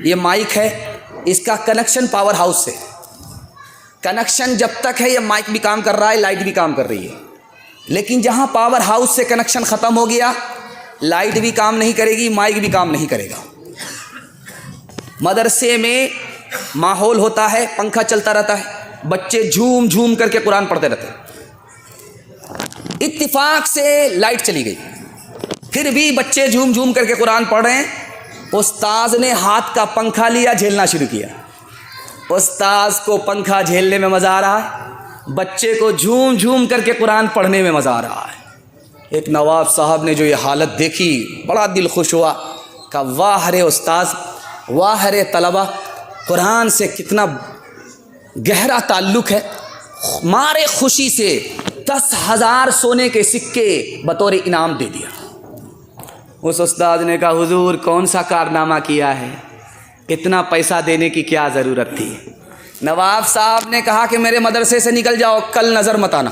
یہ مائک ہے، اس کا کنیکشن پاور ہاؤس سے، کنیکشن جب تک ہے یہ مائک بھی کام کر رہا ہے، لائٹ بھی کام کر رہی ہے۔ لیکن جہاں پاور ہاؤس سے کنیکشن ختم ہو گیا، لائٹ بھی کام نہیں کرے گی، مائک بھی کام نہیں کرے گا۔ مدرسے میں ماحول ہوتا ہے، پنکھا چلتا رہتا ہے، بچے جھوم جھوم کر کے قرآن پڑھتے رہتے ہیں۔ اتفاق سے لائٹ چلی گئی، پھر بھی بچے جھوم جھوم کر کے قرآن پڑھ رہے ہیں۔ استاذ نے ہاتھ کا پنکھا لیا، جھیلنا شروع کیا۔ استاذ کو پنکھا جھیلنے میں مزہ آ رہا ہے، بچے کو جھوم جھوم کر کے قرآن پڑھنے میں مزہ آ رہا ہے۔ ایک نواب صاحب نے جو یہ حالت دیکھی بڑا دل خوش ہوا، کہ واہ رے استاذ، واہ رے طلبہ، قرآن سے کتنا گہرا تعلق ہے۔ مارے خوشی سے 10,000 سونے کے سکے بطور انعام دے دیا۔ اس استاد نے کہا حضور کون سا کارنامہ کیا ہے، اتنا پیسہ دینے کی کیا ضرورت تھی؟ نواب صاحب نے کہا کہ میرے مدرسے سے نکل جاؤ، کل نظر مت آنا،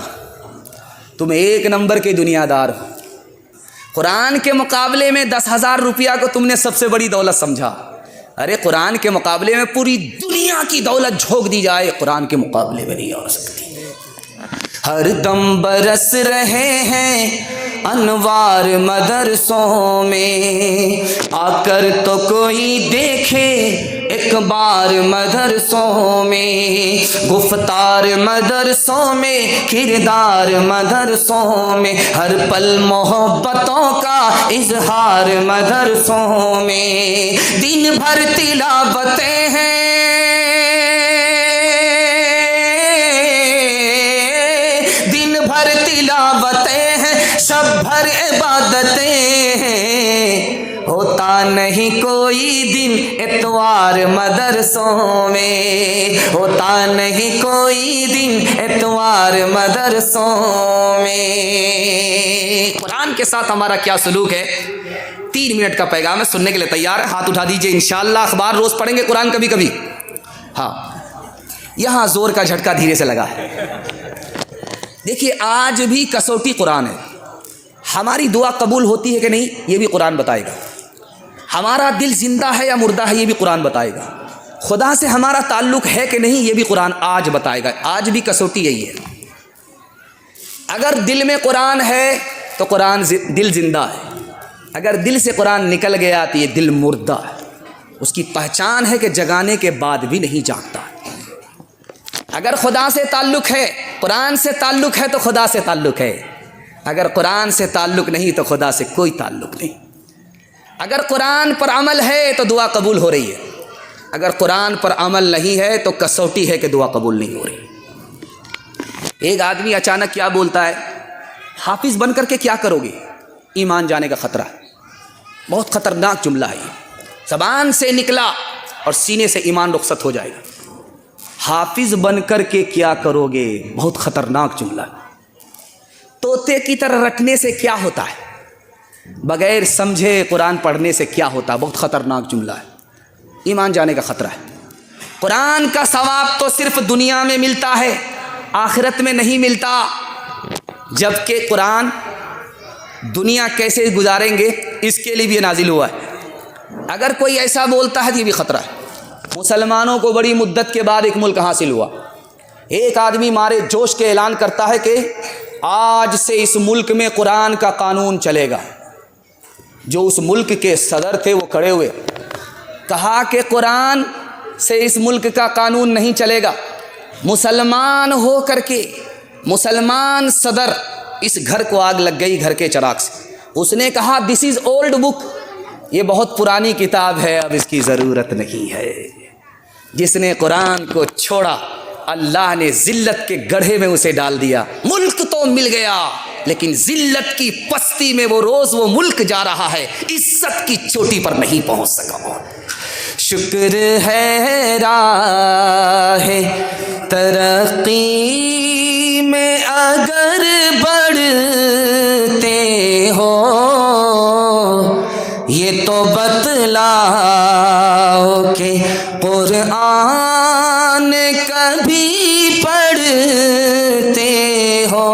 تم 1 نمبر کے دنیا دار ہو۔ قرآن کے مقابلے میں 10,000 روپیہ کو تم نے سب سے بڑی دولت سمجھا۔ ارے قرآن کے مقابلے میں پوری دنیا کی دولت جھونک دی جائے، قرآن کے مقابلے میں نہیں آ سکتی۔ ہر دم برس رہے ہیں انوار مدرسوں میں، آ کر تو کوئی دیکھے ایک بار مدرسوں میں، گفتار مدرسوں میں، کردار مدرسوں میں، ہر پل محبتوں کا اظہار مدرسوں میں، دن بھر تلاوتیں ہیں، تلاوتیں ہیں، شب بھر عبادتیں ہیں، ہوتا نہیں کوئی دن اتوار مدرسوں میں، ہوتا نہیں کوئی دن اتوار مدرسوں میں۔ قرآن کے ساتھ ہمارا کیا سلوک ہے؟ 3 منٹ کا پیغام ہے، سننے کے لیے تیار ہے؟ ہاتھ اٹھا دیجئے۔ انشاءاللہ اخبار روز پڑھیں گے، قرآن کبھی کبھی۔ ہاں، یہاں زور کا جھٹکا دھیرے سے لگا ہے۔ دیکھیے آج بھی کسوٹی قرآن ہے، ہماری دعا قبول ہوتی ہے کہ نہیں یہ بھی قرآن بتائے گا، ہمارا دل زندہ ہے یا مردہ ہے یہ بھی قرآن بتائے گا، خدا سے ہمارا تعلق ہے کہ نہیں یہ بھی قرآن آج بتائے گا۔ آج بھی کسوٹی یہی ہے، اگر دل میں قرآن ہے تو قرآن دل زندہ ہے، اگر دل سے قرآن نکل گیا تو یہ دل مردہ ہے۔ اس کی پہچان ہے کہ جگانے کے بعد بھی نہیں جاگتا۔ اگر خدا سے تعلق ہے، قرآن سے تعلق ہے تو خدا سے تعلق ہے، اگر قرآن سے تعلق نہیں تو خدا سے کوئی تعلق نہیں۔ اگر قرآن پر عمل ہے تو دعا قبول ہو رہی ہے، اگر قرآن پر عمل نہیں ہے تو کسوٹی ہے کہ دعا قبول نہیں ہو رہی۔ ایک آدمی اچانک کیا بولتا ہے، حافظ بن کر کے کیا کرو گے؟ ایمان جانے کا خطرہ ہے۔ بہت خطرناک جملہ ہے یہ، زبان سے نکلا اور سینے سے ایمان رخصت ہو جائے گا۔ حافظ بن کر کے کیا کرو گے، بہت خطرناک جملہ ہے۔ طوطے کی طرح رٹنے سے کیا ہوتا ہے، بغیر سمجھے قرآن پڑھنے سے کیا ہوتا ہے، بہت خطرناک جملہ ہے۔ ایمان جانے کا خطرہ ہے۔ قرآن کا ثواب تو صرف دنیا میں ملتا ہے، آخرت میں نہیں ملتا۔ جبکہ قرآن دنیا کیسے گزاریں گے اس کے لیے بھی نازل ہوا ہے۔ اگر کوئی ایسا بولتا ہے تو یہ بھی خطرہ ہے۔ مسلمانوں کو بڑی مدت کے بعد ایک ملک حاصل ہوا، ایک آدمی مارے جوش کے اعلان کرتا ہے کہ آج سے اس ملک میں قرآن کا قانون چلے گا۔ جو اس ملک کے صدر تھے وہ کھڑے ہوئے، کہا کہ قرآن سے اس ملک کا قانون نہیں چلے گا۔ مسلمان ہو کر کے مسلمان صدر، اس گھر کو آگ لگ گئی گھر کے چراغ سے۔ اس نے کہا دس از اولڈ بک، یہ بہت پرانی کتاب ہے، اب اس کی ضرورت نہیں ہے۔ جس نے قرآن کو چھوڑا اللہ نے ذلت کے گڑھے میں اسے ڈال دیا۔ ملک تو مل گیا لیکن ذلت کی پستی میں وہ روز وہ ملک جا رہا ہے، عزت کی چوٹی پر نہیں پہنچ سکا۔ شکر ہے راہ ترقی میں اگر بڑھتے ہو، یہ تو بتلاؤ کہ قرآن کبھی پڑھتے ہو،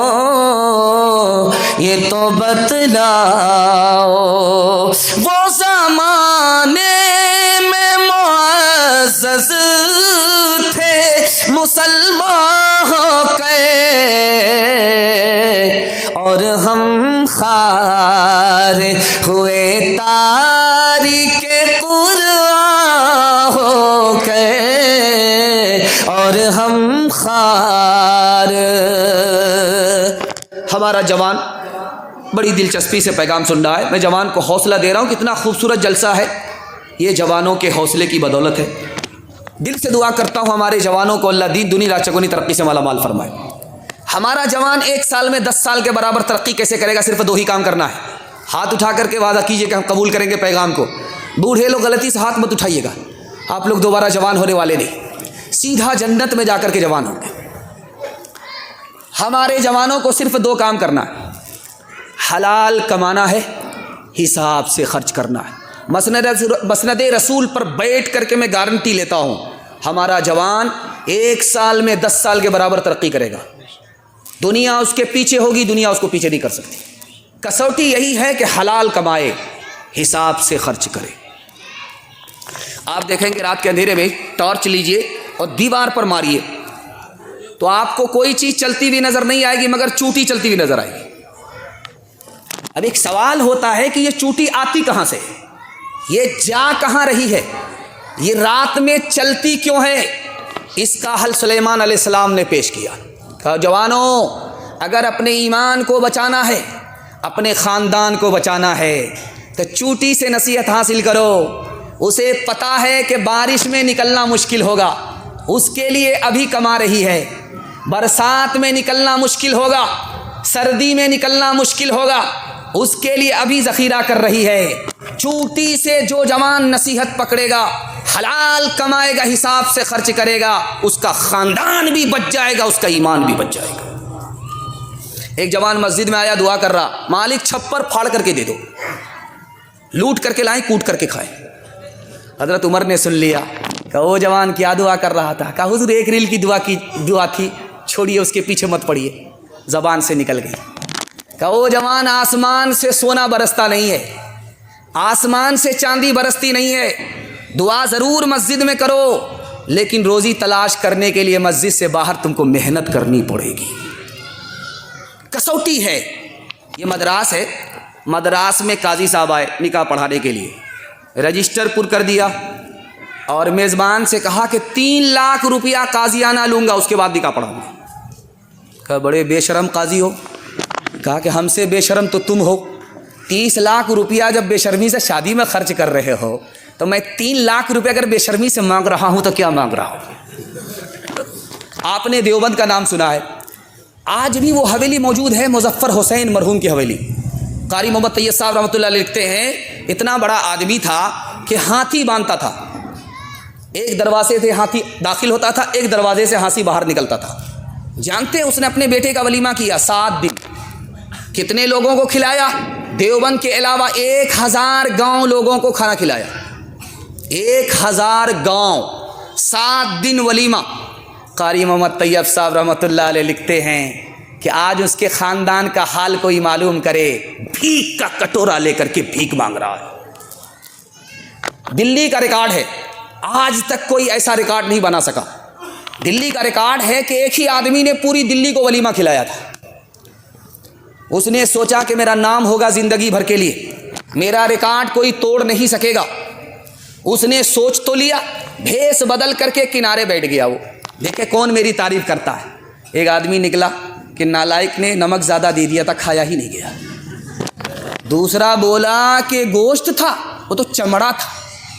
یہ تو بتلاؤ وہ زمانے میں معزز تھے مسلمان ہو کے، اور ہم خار ہوئے تاریخ قرآن ہو کے، اور ہم خار۔ ہمارا جوان بڑی دلچسپی سے پیغام سن رہا ہے، میں جوان کو حوصلہ دے رہا ہوں، کتنا خوبصورت جلسہ ہے، یہ جوانوں کے حوصلے کی بدولت ہے۔ دل سے دعا کرتا ہوں ہمارے جوانوں کو اللہ دین دنیا چگونی ترقی سے مالا مال فرمائے۔ ہمارا جوان 1 سال میں 10 سال کے برابر ترقی کیسے کرے گا؟ صرف 2 ہی کام کرنا ہے۔ ہاتھ اٹھا کر کے وعدہ کیجئے کہ ہم قبول کریں گے پیغام کو۔ بوڑھے لوگ غلطی سے ہاتھ مت اٹھائیے گا، آپ لوگ دوبارہ جوان ہونے والے نہیں، سیدھا جنت میں جا کر کے جوان ہوں گے۔ ہمارے جوانوں کو صرف 2 کام کرنا ہے، حلال کمانا ہے، حساب سے خرچ کرنا ہے۔ مسند رسول پر بیٹھ کر کے میں گارنٹی لیتا ہوں ہمارا جوان 1 سال میں 10 سال کے برابر ترقی کرے گا۔ دنیا اس کے پیچھے ہوگی، دنیا اس کو پیچھے نہیں کر سکتی۔ کسوٹی یہی ہے کہ حلال کمائے، حساب سے خرچ کرے۔ آپ دیکھیں گے رات کے اندھیرے میں ٹارچ لیجئے اور دیوار پر ماریے تو آپ کو کوئی چیز چلتی ہوئی نظر نہیں آئے گی مگر چوٹی چلتی ہوئی نظر آئے گی۔ اب ایک سوال ہوتا ہے کہ یہ چوٹی آتی کہاں سے، یہ جا کہاں رہی ہے، یہ رات میں چلتی کیوں ہے؟ اس کا حل سلیمان علیہ السلام نے پیش کیا۔ کہا جوانوں اگر اپنے ایمان کو بچانا ہے، اپنے خاندان کو بچانا ہے تو چوٹی سے نصیحت حاصل کرو۔ اسے پتا ہے کہ بارش میں نکلنا مشکل ہوگا، اس کے لیے ابھی کما رہی ہے۔ برسات میں نکلنا مشکل ہوگا، سردی میں نکلنا مشکل ہوگا، اس کے لیے ابھی ذخیرہ کر رہی ہے۔ چوٹی سے جو جوان نصیحت پکڑے گا، حلال کمائے گا، حساب سے خرچ کرے گا، اس کا خاندان بھی بچ جائے گا، اس کا ایمان بھی بچ جائے گا۔ ایک جوان مسجد میں آیا، دعا کر رہا، مالک چھپر پھاڑ کر کے دے دو، لوٹ کر کے لائیں، کوٹ کر کے کھائیں۔ حضرت عمر نے سن لیا، کہ وہ جوان کیا دعا کر رہا تھا؟ کہا حضور 1 ریل کی دعا تھی، چھوڑیے اس کے پیچھے مت پڑیے، زبان سے نکل گئی۔ کہا وہ جوان آسمان سے سونا برستا نہیں ہے، آسمان سے چاندی برستی نہیں ہے، دعا ضرور مسجد میں کرو لیکن روزی تلاش کرنے کے لیے مسجد سے باہر تم کو محنت کرنی پڑے گی۔ کسوٹی ہے۔ یہ مدراس ہے، مدراس میں قاضی صاحب آئے نکاح پڑھانے کے لیے، رجسٹر پر کر دیا اور میزبان سے کہا کہ 3 لاکھ روپیہ قاضیانہ لوں گا، اس کے بعد نکاح پڑھاؤں گا۔ کہا بڑے بے شرم قاضی ہو۔ کہا کہ ہم سے بے شرم تو تم ہو، 30 لاکھ روپیہ جب بے شرمی سے شادی میں خرچ کر رہے ہو تو میں 3 لاکھ روپے اگر بے شرمی سے مانگ رہا ہوں تو کیا مانگ رہا ہوں؟ آپ نے دیوبند کا نام سنا ہے، آج بھی وہ حویلی موجود ہے، مظفر حسین مرحوم کی حویلی۔ قاری محمد طیب صاحب رحمۃ اللہ علیہ لکھتے ہیں اتنا بڑا آدمی تھا کہ ہاتھی باندھتا تھا، ایک دروازے سے ہاتھی داخل ہوتا تھا، ایک دروازے سے ہاتھی باہر نکلتا تھا۔ جانتے ہیں اس نے اپنے بیٹے کا ولیمہ کیا 7 دن، کتنے لوگوں کو کھلایا؟ دیوبند کے علاوہ 1000 گاؤں لوگوں کو کھانا کھلایا۔ 1000 گاؤں 7 دن ولیمہ. قاری محمد طیب صاحب رحمۃ اللہ علیہ لکھتے ہیں کہ آج اس کے خاندان کا حال کوئی معلوم کرے، بھیک کا کٹورا لے کر کے بھیک مانگ رہا ہے. دلی کا ریکارڈ ہے، آج تک کوئی ایسا ریکارڈ نہیں بنا سکا. دلی کا ریکارڈ ہے کہ ایک ہی آدمی نے پوری دلی کو ولیمہ کھلایا تھا. اس نے سوچا کہ میرا نام ہوگا زندگی بھر کے لیے، میرا ریکارڈ کوئی توڑ نہیں سکے گا. اس نے سوچ تو لیا، بھیس بدل کر کے کنارے بیٹھ گیا. وہ دیکھے کون میری تعریف کرتا ہے. ایک آدمی نکلا کہ نالائق نے نمک زیادہ دے دیا تھا، کھایا ہی نہیں گیا. دوسرا بولا کہ گوشت تھا، وہ تو چمڑا تھا،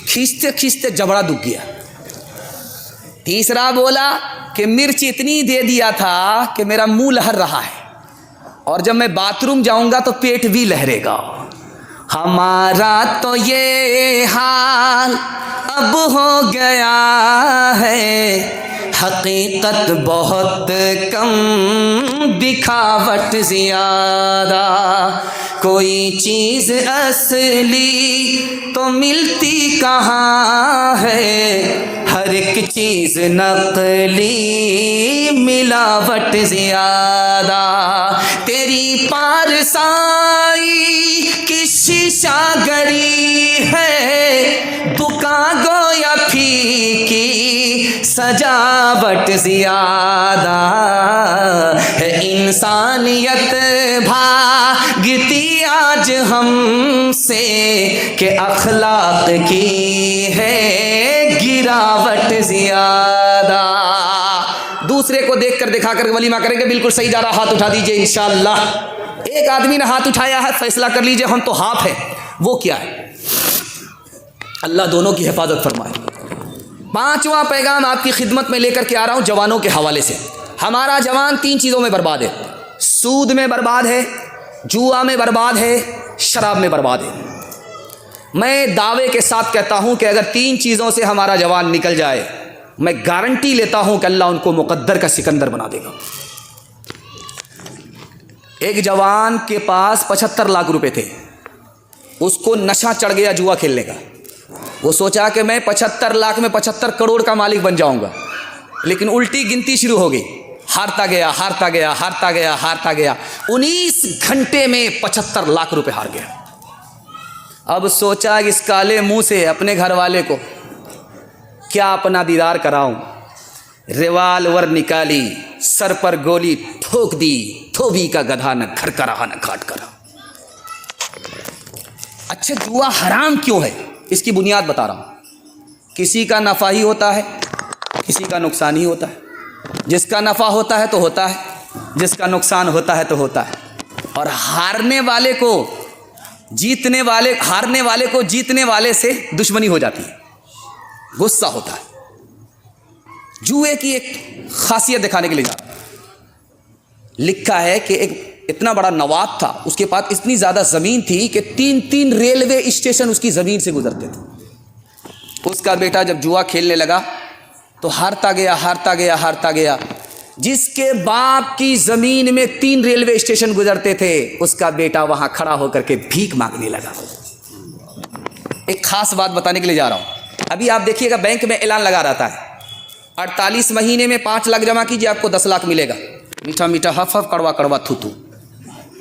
کھینچتے کھینچتے جبڑا دکھ گیا. تیسرا بولا کہ مرچ اتنی دے دیا تھا کہ میرا منہ لہر رہا ہے، اور جب میں باتھ روم جاؤں گا تو پیٹ بھی لہرے گا. ہمارا تو یہ حال اب ہو گیا ہے، حقیقت بہت کم دکھاوٹ زیادہ. کوئی چیز اصلی تو ملتی کہاں ہے، ہر ایک چیز نقلی ملاوٹ زیادہ. تیری پارسائی کی شیشہ گری ہے، دکان گویا پھیکی سجاوٹ زیادہ ہے. انسانیت بھاگتی آج ہم سے کہ اخلاق کی ہے گراوٹ زیادہ. دوسرے کو دیکھ کر دکھا کر ولیمہ کریں گے، بالکل صحیح جا رہا، ہاتھ اٹھا دیجئے انشاءاللہ. ایک آدمی نے ہاتھ اٹھایا ہے، فیصلہ کر لیجئے ہم تو ہاتھ ہے، وہ کیا ہے؟ اللہ دونوں کی حفاظت فرمائے. 5واں پیغام آپ کی خدمت میں لے کر کے آ رہا ہوں جوانوں کے حوالے سے. ہمارا جوان 3 چیزوں میں برباد ہے، سود میں برباد ہے، جوا میں برباد ہے، شراب میں برباد ہے. میں دعوے کے ساتھ کہتا ہوں کہ اگر 3 چیزوں سے ہمارا جوان نکل جائے، میں گارنٹی لیتا ہوں کہ اللہ ان کو مقدر کا سکندر بنا دے گا. ایک جوان کے پاس 75 لاکھ روپے تھے، اس کو نشہ چڑھ گیا جوا کھیلنے کا. وہ سوچا کہ میں 75 لاکھ میں 75 کروڑ کا مالک بن جاؤں گا، لیکن الٹی گنتی شروع ہو گئی. ہارتا گیا ہارتا گیا ہارتا گیا ہارتا گیا، 19 گھنٹے میں 75 لاکھ روپے ہار گیا. اب سوچا اس کالے منہ سے اپنے گھر والے کو کیا اپنا دیدار کراؤں. ریوالور نکالی، سر پر گولی ٹھوک دی، دھوبی کا گدھا نہ گھر کا رہا نہ گھاٹ کا رہا. اچھا جوا حرام کیوں ہے؟ اس کی بنیاد بتا رہا ہوں. کسی کا نفع ہی ہوتا ہے، کسی کا نقصان ہی ہوتا ہے. جس کا نفع ہوتا ہے تو ہوتا ہے، جس کا نقصان ہوتا ہے تو ہوتا ہے. اور ہارنے والے کو جیتنے والے سے دشمنی ہو جاتی ہے، غصہ ہوتا ہے. جوئے کی ایک خاصیت دکھانے کے لیے جا رہا ہوں. لکھا ہے کہ ایک اتنا بڑا نواب تھا، اس کے پاس اتنی زیادہ زمین تھی کہ 3 ریلوے اسٹیشن اس کی زمین سے گزرتے تھے. اس کا بیٹا جب جوا کھیلنے لگا تو ہارتا گیا. جس کے باپ کی زمین میں 3 ریلوے اسٹیشن گزرتے تھے، اس کا بیٹا وہاں کھڑا ہو کر کے بھیک مانگنے لگا. ایک خاص بات بتانے کے لیے جا رہا ہوں. ابھی آپ دیکھیے گا بینک میں اعلان لگا رہتا ہے 48 مہینے میں 5 لاکھ جمع کیجیے آپ کو 10 لاکھ ملے گا. میٹھا میٹھا ہف ہف کڑوا کڑوا تھو تھو.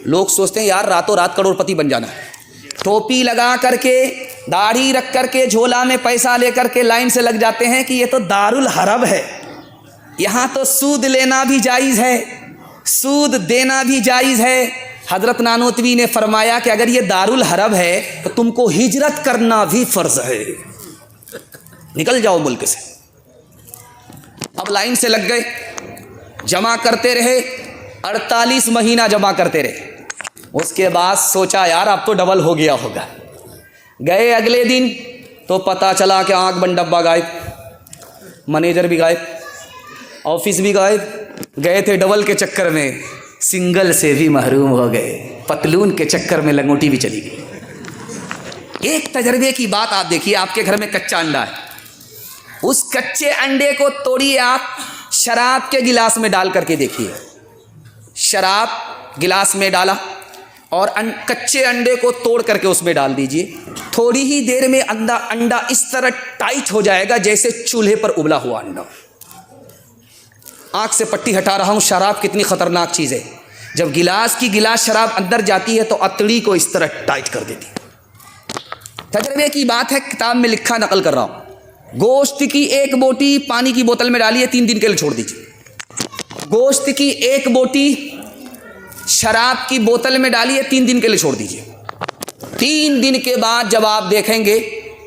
لوگ سوچتے ہیں یار راتوں رات کروڑ پتی بن جانا ہے. ٹوپی لگا کر کے، داڑھی رکھ کر کے، جھولا میں پیسہ لے کر کے لائن سے لگ جاتے ہیں کہ یہ تو دارالحرب ہے، یہاں تو سود لینا بھی جائز ہے، سود دینا بھی جائز ہے. حضرت نانوتوی نے فرمایا کہ اگر یہ دارالحرب ہے تو تم کو ہجرت کرنا بھی فرض ہے، نکل جاؤ ملک سے. اب لائن سے لگ گئے، جمع کرتے رہے، 48 مہینہ جمع کرتے رہے. اس کے بعد سوچا یار اب تو ڈبل ہو گیا ہوگا. گئے اگلے دن تو پتہ چلا کہ آنکھ بند ڈبہ غائب، مینیجر بھی غائب، آفس بھی غائب. گئے تھے ڈبل کے چکر میں، سنگل سے بھی محروم ہو گئے، پتلون کے چکر میں لنگوٹی بھی چلی گئی. ایک تجربے کی بات آپ دیکھیے، آپ کے گھر میں کچا انڈا ہے، اس کچے انڈے کو توڑیے، آپ شراب کے گلاس میں ڈال کر کے دیکھیے. شراب گلاس میں ڈالا اور کچے انڈے کو توڑ کر کے اس میں ڈال دیجئے. تھوڑی ہی دیر میں انڈا اس طرح ٹائٹ ہو جائے گا جیسے چولہے پر ابلا ہوا انڈا۔ آنکھ سے پٹی ہٹا رہا ہوں، شراب کتنی خطرناک چیز ہے۔ جب گلاس کی گلاس شراب اندر جاتی ہے تو اتڑی کو اس طرح ٹائٹ کر دیتی ہے۔ تجربے کی بات ہے، کتاب میں لکھا نقل کر رہا ہوں۔ گوشت کی ایک بوٹی پانی کی بوتل میں ڈالیے، 3 دن کے لیے چھوڑ دیجیے۔ گوشت کی ایک بوٹی شراب کی بوتل میں ڈالیے، 3 دن کے لیے چھوڑ دیجیے۔ 3 دن کے بعد جب آپ دیکھیں گے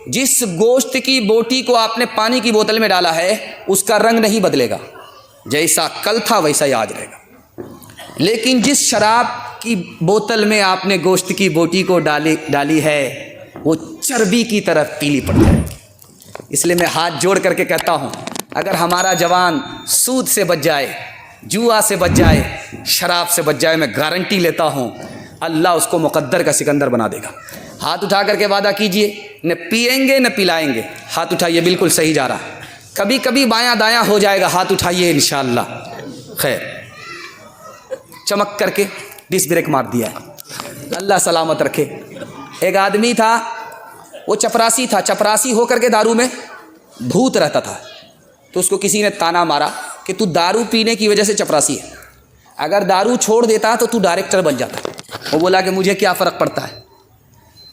جس گوشت کی بوٹی کو آپ نے پانی کی بوتل میں ڈالا ہے اس کا رنگ نہیں بدلے گا، جیسا کل تھا ویسا ہی آج رہے گا۔ لیکن جس شراب کی بوتل میں آپ نے گوشت کی بوٹی کو ڈالی ہے وہ چربی کی طرح پیلی پڑ جائے گی۔ اس لیے میں ہاتھ جوڑ کر کے کہتا ہوں، اگر ہمارا جوان سود سے بچ جائے، جوا سے بچ جائے، شراب سے بچ جائے، میں گارنٹی لیتا ہوں اللہ اس کو مقدر کا سکندر بنا دے گا۔ ہاتھ اٹھا کر کے وعدہ کیجئے، نہ پئیں گے نہ پلائیں گے۔ ہاتھ اٹھائیے، بالکل صحیح جا رہا۔ کبھی کبھی بایاں دایاں ہو جائے گا، ہاتھ اٹھائیے انشاءاللہ خیر۔ چمک کر کے ڈس بریک مار دیا ہے، اللہ سلامت رکھے۔ ایک آدمی تھا، وہ چپراسی تھا، چپراسی ہو کر کے دارو میں بھوت رہتا تھا۔ تو اس کو کسی نے تانا مارا کہ تو دارو پینے کی وجہ سے چپراسی ہے، اگر دارو چھوڑ دیتا تو ڈائریکٹر بن جاتا۔ وہ بولا کہ مجھے کیا فرق پڑتا ہے،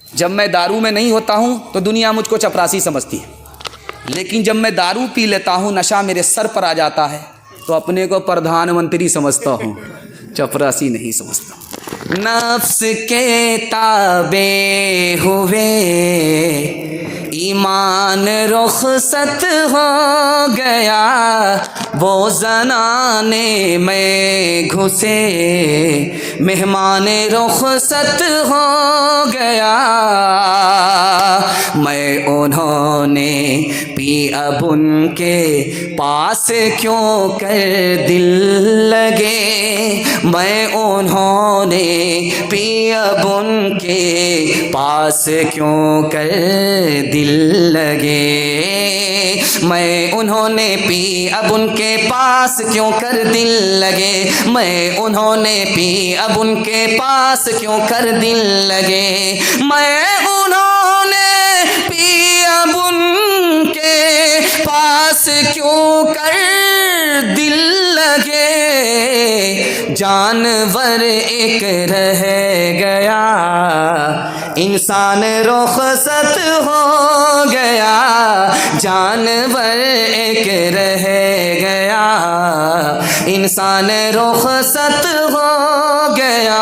جب میں دارو میں نہیں ہوتا ہوں تو دنیا مجھ کو چپراسی سمجھتی ہے، لیکن جب میں دارو پی لیتا ہوں، نشہ میرے سر پر آ جاتا ہے تو اپنے کو پردھان منتری سمجھتا ہوں، چپراسی نہیں سمجھتا۔ نفس کے تابع ہوئے ایمان رخصت ہو گیا، وہ زنانے میں گھسے مہمان رخصت ہو گیا، میں انہوں نے پی اب ان کے پاس کیوں کر دل لگے، میں انہوں نے پی اب ان کے پاس کیوں کر دل لگے، میں انہوں نے پی اب ان کے پاس کیوں کر دل لگے، میں انہوں نے پی اب ان کے پاس کیوں کر دل لگے، میں انہوں نے پی اب ان کے پاس کیوں کر دل لگے، جانور ایک رہ گیا انسان رخصت ہو گیا، جانور ایک رہ گیا انسان رخصت ہو گیا،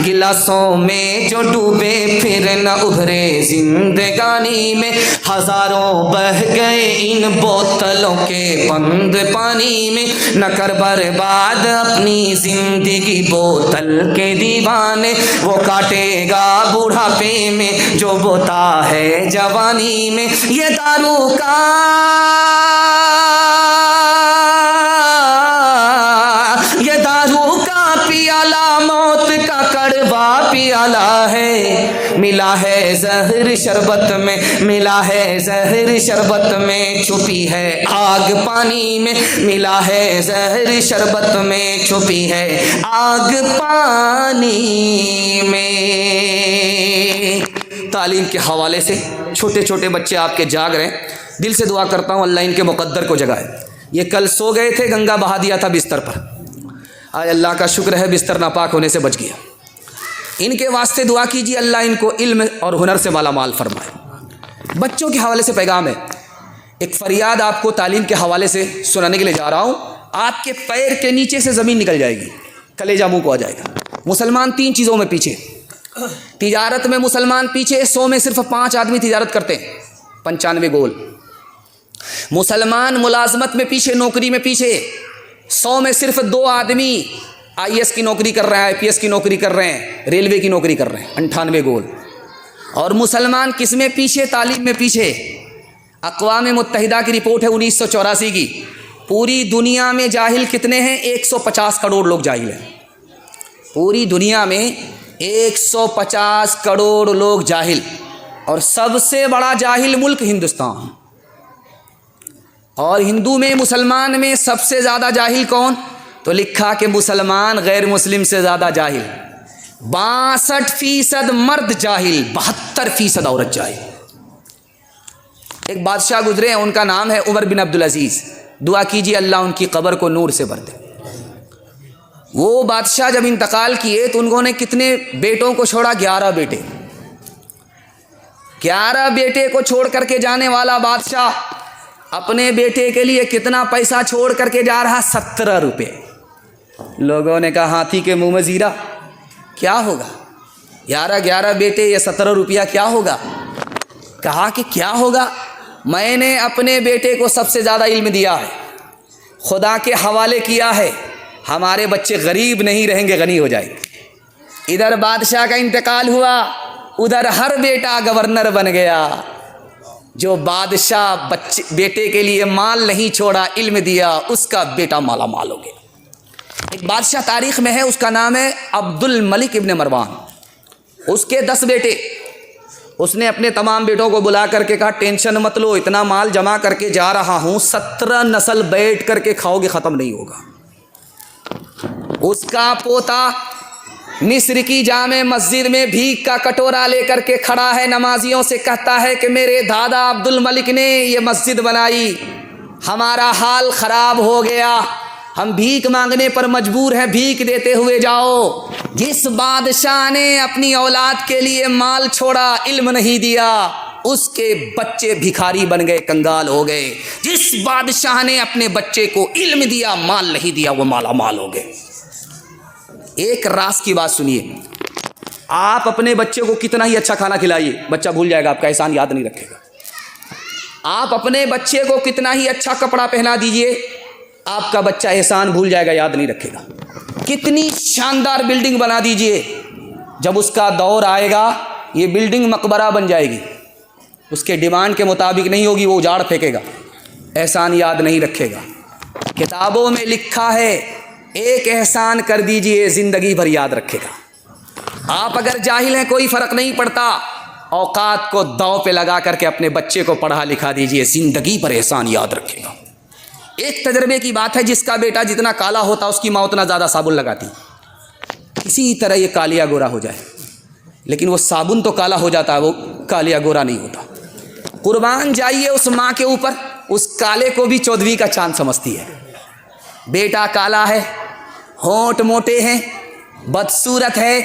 گلاسوں میں جو ڈوبے پھر نہ ابھرے زندگانی میں، ہزاروں بہ گئے ان بوتلوں کے بند پانی میں، نہ کر برباد اپنی زندگی بوتل کے دیوانے، وہ کاٹے گا بوڑھاپے میں جو بوتا ہے جوانی میں، یہ دارو کا پیالہ موت کا کڑوا پیالہ ہے، ملا ہے زہر شربت میں، ملا ہے زہر شربت میں، چھپی ہے آگ پانی میں، ملا ہے زہر شربت میں، چھپی ہے آگ پانی میں۔ تعلیم کے حوالے سے چھوٹے چھوٹے بچے آپ کے جاگ رہے ہیں، دل سے دعا کرتا ہوں اللہ ان کے مقدر کو جگائے۔ یہ کل سو گئے تھے، گنگا بہا دیا تھا بستر پر، آج اللہ کا شکر ہے بستر ناپاک ہونے سے بچ گیا۔ ان کے واسطے دعا کیجیے اللہ ان کو علم اور ہنر سے مالا مال فرمائے۔ بچوں کے حوالے سے پیغام ہے، ایک فریاد آپ کو تعلیم کے حوالے سے سنانے کے لیے جا رہا ہوں۔ آپ کے پیر کے نیچے سے زمین نکل جائے گی، کلیجہ منہ کو آ جائے گا۔ مسلمان 3 چیزوں میں پیچھے، تجارت میں مسلمان پیچھے، 100 میں صرف 5 آدمی تجارت کرتے ہیں، 95 گول۔ مسلمان ملازمت میں پیچھے، نوکری میں پیچھے، 100 میں صرف 2 آدمی IAS کی نوکری کر رہے ہیں، IPS کی نوکری کر رہے ہیں، ریلوے کی نوکری کر رہے ہیں، 98 گول۔ اور مسلمان کس میں پیچھے؟ تعلیم میں پیچھے۔ اقوام متحدہ کی رپورٹ ہے 1984 کی، پوری دنیا میں جاہل کتنے ہیں؟ 150 کروڑ لوگ جاہل ہیں، پوری دنیا میں 150 کروڑ لوگ جاہل، اور سب سے بڑا جاہل ملک ہندوستان۔ اور ہندو میں، مسلمان میں سب سے زیادہ جاہل کون؟ تو لکھا کہ مسلمان غیر مسلم سے زیادہ جاہل۔ 62% مرد جاہل، 72% عورت جاہل۔ ایک بادشاہ گزرے ہیں، ان کا نام ہے عمر بن عبدالعزیز، دعا کیجیے اللہ ان کی قبر کو نور سے بھر دے۔ وہ بادشاہ جب انتقال کیے تو انہوں نے کتنے بیٹوں کو چھوڑا؟ 11 بیٹے۔ 11 بیٹے کو چھوڑ کر کے جانے والا بادشاہ اپنے بیٹے کے لیے کتنا پیسہ چھوڑ کر کے جا رہا؟ 17 روپے۔ لوگوں نے کہا ہاتھی کے منہ میں زیرہ، کیا ہوگا 11 بیٹے یا 17 روپیہ کیا ہوگا؟ کہا کہ کیا ہوگا، میں نے اپنے بیٹے کو سب سے زیادہ علم دیا ہے، خدا کے حوالے کیا ہے، ہمارے بچے غریب نہیں رہیں گے، غنی ہو جائیں گے۔ ادھر بادشاہ کا انتقال ہوا، ادھر ہر بیٹا گورنر بن گیا۔ جو بادشاہ بیٹے کے لیے مال نہیں چھوڑا، علم دیا، اس کا بیٹا مالا مال ہو گیا۔ ایک بادشاہ تاریخ میں ہے، اس کا نام ہے عبد الملک ابن مروان۔ اس کے 10 بیٹے، اس نے اپنے تمام بیٹوں کو بلا کر کے کہا ٹینشن مت لو، اتنا مال جمع کر کے جا رہا ہوں، 17 نسل بیٹھ کر کے کھاؤ گے، ختم نہیں ہوگا۔ اس کا پوتا مصر کی جامع مسجد میں بھیک کا کٹورا لے کر کے کھڑا ہے، نمازیوں سے کہتا ہے کہ میرے دادا عبد الملک نے یہ مسجد بنائی، ہمارا حال خراب ہو گیا، ہم بھیک مانگنے پر مجبور ہیں، بھیک دیتے ہوئے جاؤ۔ جس بادشاہ نے اپنی اولاد کے لیے مال چھوڑا، علم نہیں دیا، اس کے بچے بھکاری بن گئے، کنگال ہو گئے۔ جس بادشاہ نے اپنے بچے کو علم دیا، مال نہیں دیا، وہ مالا مال ہو گئے۔ ایک راز کی بات سنیے، آپ اپنے بچے کو کتنا ہی اچھا کھانا کھلائیے، بچہ بھول جائے گا، آپ کا احسان یاد نہیں رکھے گا۔ آپ اپنے بچے کو کتنا ہی اچھا کپڑا پہنا دیجئے، آپ کا بچہ احسان بھول جائے گا، یاد نہیں رکھے گا۔ کتنی شاندار بلڈنگ بنا دیجئے، جب اس کا دور آئے گا یہ بلڈنگ مقبرہ بن جائے گی، اس کے ڈیمانڈ کے مطابق نہیں ہوگی، وہ اجاڑ پھینکے گا، احسان یاد نہیں رکھے گا۔ کتابوں میں لکھا ہے ایک احسان کر دیجئے زندگی بھر یاد رکھے گا۔ آپ اگر جاہل ہیں کوئی فرق نہیں پڑتا، اوقات کو داؤ پہ لگا کر کے اپنے بچے کو پڑھا لکھا دیجئے، زندگی پر احسان یاد رکھے گا۔ ایک تجربے کی بات ہے، جس کا بیٹا جتنا کالا ہوتا اس کی ماں اتنا زیادہ صابن لگاتی، اسی طرح یہ کالیا گورا ہو جائے، لیکن وہ صابن تو کالا ہو جاتا ہے، وہ کالیا گورا نہیں ہوتا۔ قربان جائیے اس ماں کے اوپر، اس کالے کو بھی 14ویں کا چاند سمجھتی ہے۔ بیٹا کالا ہے، ہونٹ موٹے ہیں، بدصورت ہے،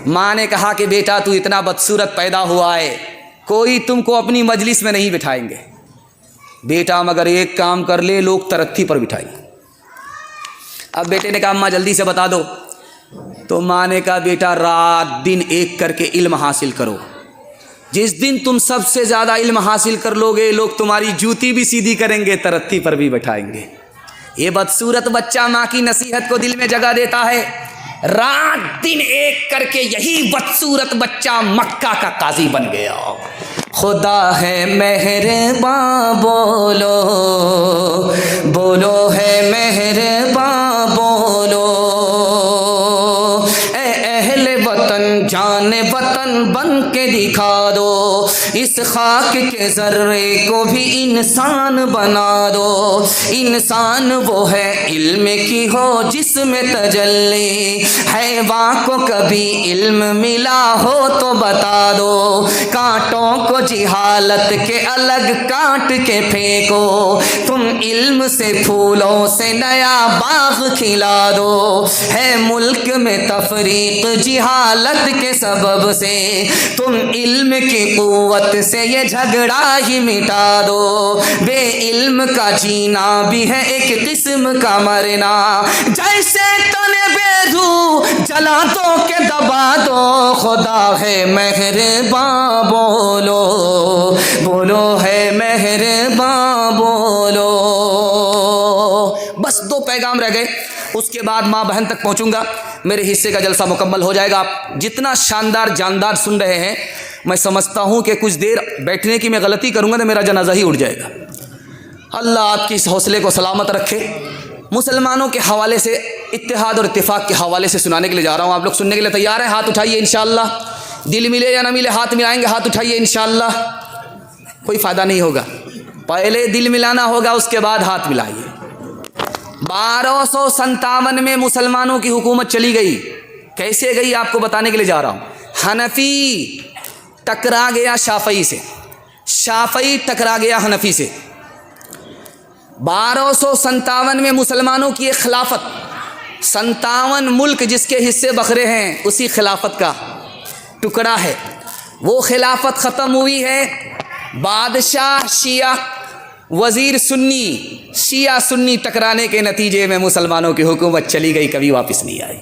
ماں نے کہا کہ بیٹا تو اتنا بدصورت پیدا ہوا ہے، کوئی تم کو اپنی مجلس میں نہیں بٹھائیں گے، بیٹا مگر ایک کام کر لے، لوگ ترقی پر بٹھائیں گے۔ اب بیٹے نے کہا اماں جلدی سے بتا دو، تو ماں نے کہا بیٹا رات دن ایک کر کے علم حاصل کرو، جس دن تم سب سے زیادہ علم حاصل کر لو گے، لوگ تمہاری جوتی بھی سیدھی کریں گے، ترقی پر بھی بٹھائیں گے۔ یہ بدصورت بچہ ماں کی نصیحت کو دل میں جگہ دیتا ہے، رات دن ایک کر کے یہی بدصورت بچہ مکہ کا قاضی بن گیا۔ خدا ہے مہرباں، بولو بولو ہے مہرباں، بولو اے اہل وطن، جان وطن بن کے دکھا دو، اس خاک کے ذرے کو بھی انسان بنا دو۔ انسان وہ ہے علم کی ہو جس میں تجلی، حیوان کو کبھی علم ملا ہو تو بتا دو، کانٹوں کو جہالت کے الگ کاٹ کے پھینکو، تم علم سے پھولوں سے نیا باغ کھلا دو۔ ہے ملک میں تفریق جہالت کے سبب سے، تم علم کی قوت سے یہ جھگڑا ہی مٹا دو۔ بے علم کا جینا بھی ہے ایک قسم کا مرنا، جیسے تنے بے روح جلا دو کہ دبا دو۔ خدا ہے مہرباں، بولو بولو ہے مہرباں، بولو۔ بس 2 پیغام رہ گئے، اس کے بعد ماں بہن تک پہنچوں گا، میرے حصے کا جلسہ مکمل ہو جائے گا۔ آپ جتنا شاندار جاندار سن رہے ہیں، میں سمجھتا ہوں کہ کچھ دیر بیٹھنے کی میں غلطی کروں گا تو میرا جنازہ ہی اٹھ جائے گا۔ اللہ آپ کی اس حوصلے کو سلامت رکھے۔ مسلمانوں کے حوالے سے، اتحاد اور اتفاق کے حوالے سے سنانے کے لیے جا رہا ہوں، آپ لوگ سننے کے لیے تیار ہیں؟ ہاتھ اٹھائیے انشاءاللہ، دل ملے یا نہ ملے ہاتھ ملائیں گے، ہاتھ اٹھائیے انشاءاللہ۔ کوئی فائدہ نہیں ہوگا، پہلے دل ملانا ہوگا، اس کے بعد ہاتھ ملائیے۔ 1257 میں مسلمانوں کی حکومت چلی گئی، کیسے گئی آپ کو بتانے کے لیے جا رہا ہوں۔ حنفی ٹکرا گیا شافعی سے، شافعی ٹکرا گیا حنفی سے۔ 1257 میں مسلمانوں کی ایک خلافت، 57 ملک جس کے حصے بکھرے ہیں اسی خلافت کا ٹکڑا ہے۔ وہ خلافت ختم ہوئی ہے، بادشاہ شیعہ وزیر سنی، شیعہ سنی ٹکرانے کے نتیجے میں مسلمانوں کی حکومت چلی گئی، کبھی واپس نہیں آئی۔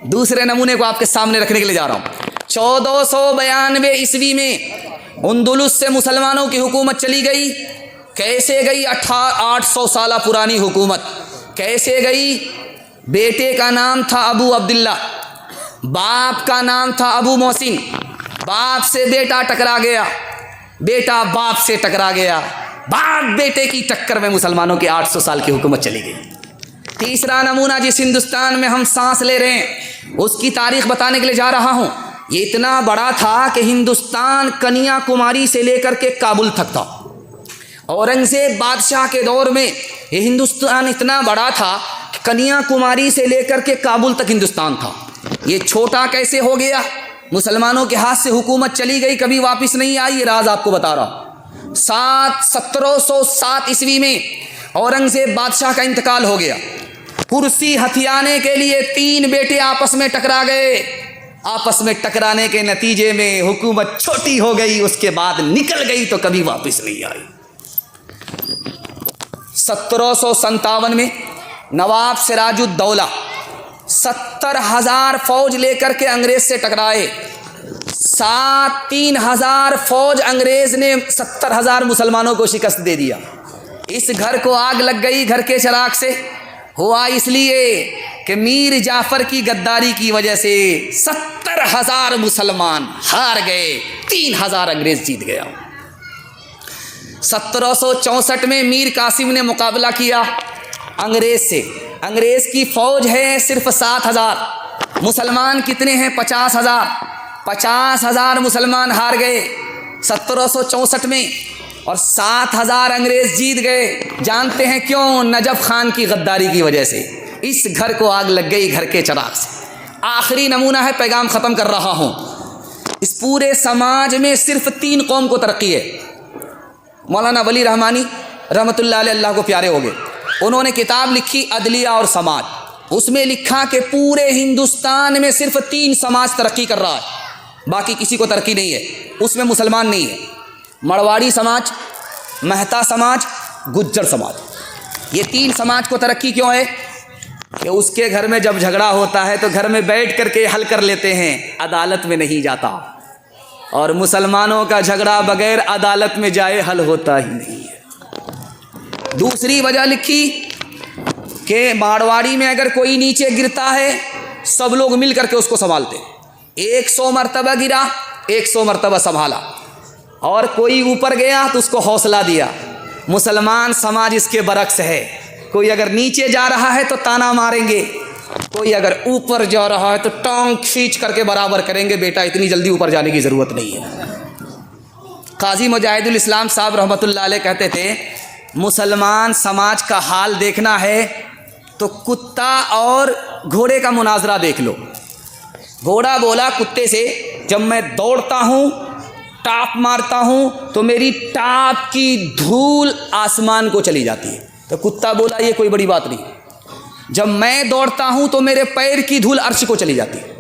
دوسرے نمونے کو آپ کے سامنے رکھنے کے لیے جا رہا ہوں۔ 1492 عیسوی میں اندلس سے مسلمانوں کی حکومت چلی گئی۔ کیسے گئی؟ 800 سالہ پرانی حکومت کیسے گئی؟ بیٹے کا نام تھا ابو عبداللہ، باپ کا نام تھا ابو محسن، باپ سے بیٹا ٹکرا گیا، بیٹا باپ سے ٹکرا گیا، باپ بیٹے کی ٹکر میں مسلمانوں کی 800 سال کی حکومت چلی گئی۔ تیسرا نمونہ جس ہندوستان میں ہم سانس لے رہے ہیں اس کی تاریخ بتانے کے لیے جا رہا ہوں۔ یہ اتنا بڑا تھا کہ ہندوستان کنیا کماری سے لے کر کے کابل تک تھا۔ اورنگزیب بادشاہ کے دور میں یہ ہندوستان اتنا بڑا تھا کہ کنیا کماری سے لے کر کے کابل تک ہندوستان تھا۔ یہ چھوٹا کیسے ہو گیا؟ مسلمانوں کے ہاتھ سے حکومت چلی گئی، کبھی واپس نہیں آئی، یہ راز آپ کو بتا رہا ہوں۔ 1707 عیسوی میں اورنگزیب بادشاہ کا انتقال ہو گیا۔ کرسی ہتھیانے کے لیے 3 بیٹے آپس میں ٹکرا گئے، آپس میں ٹکرانے کے نتیجے میں حکومت چھوٹی ہو گئی، اس کے بعد نکل گئی تو کبھی واپس نہیں آئی۔ 1757 میں نواب سراج الدولہ 70,000 فوج لے کر کے انگریز سے ٹکرائے۔ 3,000 فوج انگریز نے 70,000 مسلمانوں کو شکست دے دیا۔ اس گھر کو آگ لگ گئی، گھر کے چراغ سے ہوا اس لیے کہ میر جعفر کی غداری کی وجہ سے 70,000 مسلمان ہار گئے، 3,000 انگریز جیت گیا۔ 1764 میں میر قاسم نے مقابلہ کیا انگریز سے۔ انگریز کی فوج ہے صرف 7,000، مسلمان کتنے ہیں؟ 50,000۔ 50,000 مسلمان ہار گئے 1764 میں، اور 7,000 انگریز جیت گئے۔ جانتے ہیں کیوں؟ نجف خان کی غداری کی وجہ سے۔ اس گھر کو آگ لگ گئی گھر کے چراغ سے۔ آخری نمونہ ہے، پیغام ختم کر رہا ہوں۔ اس پورے سماج میں صرف 3 قوم کو ترقی ہے۔ مولانا ولی رحمانی رحمۃ اللہ علیہ، اللہ کو پیارے ہو گئے، انہوں نے کتاب لکھی عدلیہ اور سماج۔ اس میں لکھا کہ پورے ہندوستان میں صرف 3 سماج ترقی کر رہا ہے، باقی کسی کو ترقی نہیں ہے، اس میں مسلمان نہیں ہے۔ مرواڑی سماج، مہتا سماج، گجر سماج۔ یہ 3 سماج کو ترقی کیوں ہے؟ کہ اس کے گھر میں جب جھگڑا ہوتا ہے تو گھر میں بیٹھ کر کے حل کر لیتے ہیں، عدالت میں نہیں جاتا، اور مسلمانوں کا جھگڑا بغیر عدالت میں جائے حل ہوتا ہی نہیں ہے۔ دوسری وجہ لکھی کہ مارواڑی میں اگر کوئی نیچے گرتا ہے سب لوگ مل کر کے اس کو سنبھالتے، 100 مرتبہ گرا 100 مرتبہ سنبھالا، اور کوئی اوپر گیا تو اس کو حوصلہ دیا۔ مسلمان سماج اس کے برعکس ہے، کوئی اگر نیچے جا رہا ہے تو تانا ماریں گے، کوئی اگر اوپر جا رہا ہے تو ٹانگ کھینچ کر کے برابر کریں گے، بیٹا اتنی جلدی اوپر جانے کی ضرورت نہیں ہے۔ قاضی مجاہد الاسلام صاحب رحمۃ اللہ علیہ کہتے تھے مسلمان سماج کا حال دیکھنا ہے تو کتا اور گھوڑے کا مناظرہ دیکھ لو۔ گھوڑا بولا کتے سے، جب میں دوڑتا ہوں ٹاپ مارتا ہوں تو میری ٹاپ کی دھول آسمان کو چلی جاتی ہے، تو کتا بولا یہ کوئی بڑی بات نہیں، جب میں دوڑتا ہوں تو میرے پیر کی دھول عرش کو چلی جاتی ہے۔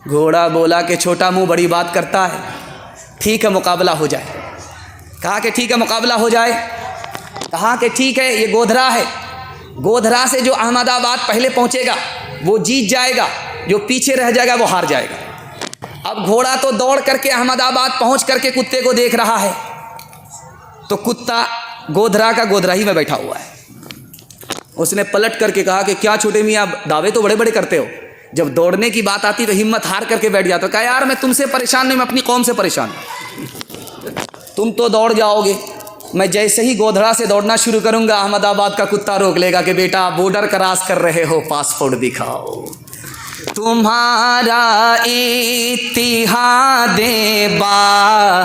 گھوڑا بولا کہ چھوٹا منہ بڑی بات کرتا ہے، ٹھیک ہے مقابلہ ہو جائے۔ کہا کہ ٹھیک ہے مقابلہ ہو جائے، کہا کہ ٹھیک ہے، یہ گودھرا ہے، گودھرا سے جو احمد آباد پہلے پہنچے گا وہ جیت جائے گا، جو پیچھے رہ جائے گا وہ ہار جائے گا۔ اب گھوڑا تو دوڑ کر کے احمد آباد پہنچ کر کے کتے کو دیکھ رہا ہے، تو کتا گودھرا کا گودھرا ہی میں بیٹھا ہوا ہے۔ اس نے پلٹ کر کے کہا کہ کیا چھوٹے میاں دعوے تو بڑے بڑے کرتے ہو، جب دوڑنے کی بات آتی تو ہمت ہار کر کے بیٹھ جاتا۔ کہا یار میں تم سے پریشان نہیں، میں اپنی قوم سے پریشان ہوں، تم تو دوڑ جاؤ گے، میں جیسے ہی گودھرا سے دوڑنا شروع کروں گا احمد آباد کا کتا روک لے گا کہ بیٹا بارڈر کراس کر رہے ہو، پاسپورٹ دکھاؤ۔ تمہارا اتحاد با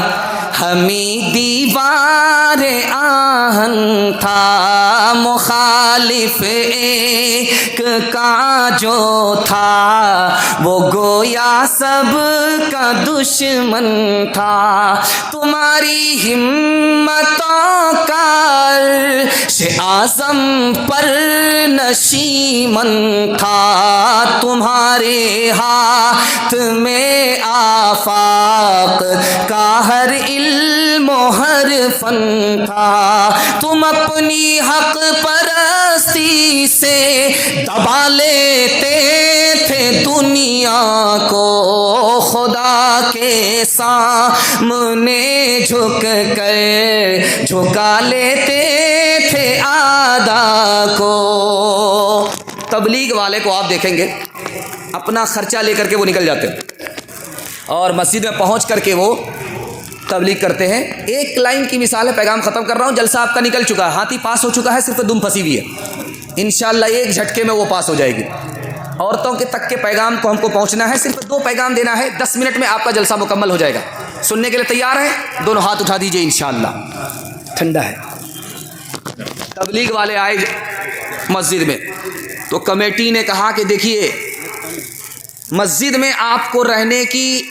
ہمیں دیوار آہن تھا، مخالف ایک کا جو تھا وہ گویا سب کا دشمن تھا، تمہاری ہمتوں کا عرش اعظم پر نشیمن تھا، تمہارے ہاتھ میں آفاق کا ہر علم و ہر فن تھا، تم اپنی حق پرستی سے دبا لیتے تھے دنیا کو، خدا کے سامنے جھک کر جھکا لیتے تھے آدھا کو۔ تبلیغ والے کو آپ دیکھیں گے اپنا خرچہ لے کر کے وہ نکل جاتے ہیں اور مسجد میں پہنچ کر کے وہ تبلیغ کرتے ہیں۔ ایک لائن کی مثال ہے، پیغام ختم کر رہا ہوں، جلسہ آپ کا نکل چکا ہے، ہاتھی پاس ہو چکا ہے، صرف دم پھنسی ہوئی ہے، انشاءاللہ ایک جھٹکے میں وہ پاس ہو جائے گی۔ عورتوں کے تک کے پیغام کو ہم کو پہنچنا ہے، صرف 2 پیغام دینا ہے، 10 منٹ میں آپ کا جلسہ مکمل ہو جائے گا۔ سننے کے لیے تیار ہیں؟ دونوں ہاتھ اٹھا دیجئے انشاءاللہ۔ ٹھنڈا ہے۔ تبلیغ والے آئے مسجد میں تو کمیٹی نے کہا کہ دیکھیے مسجد میں آپ کو رہنے کی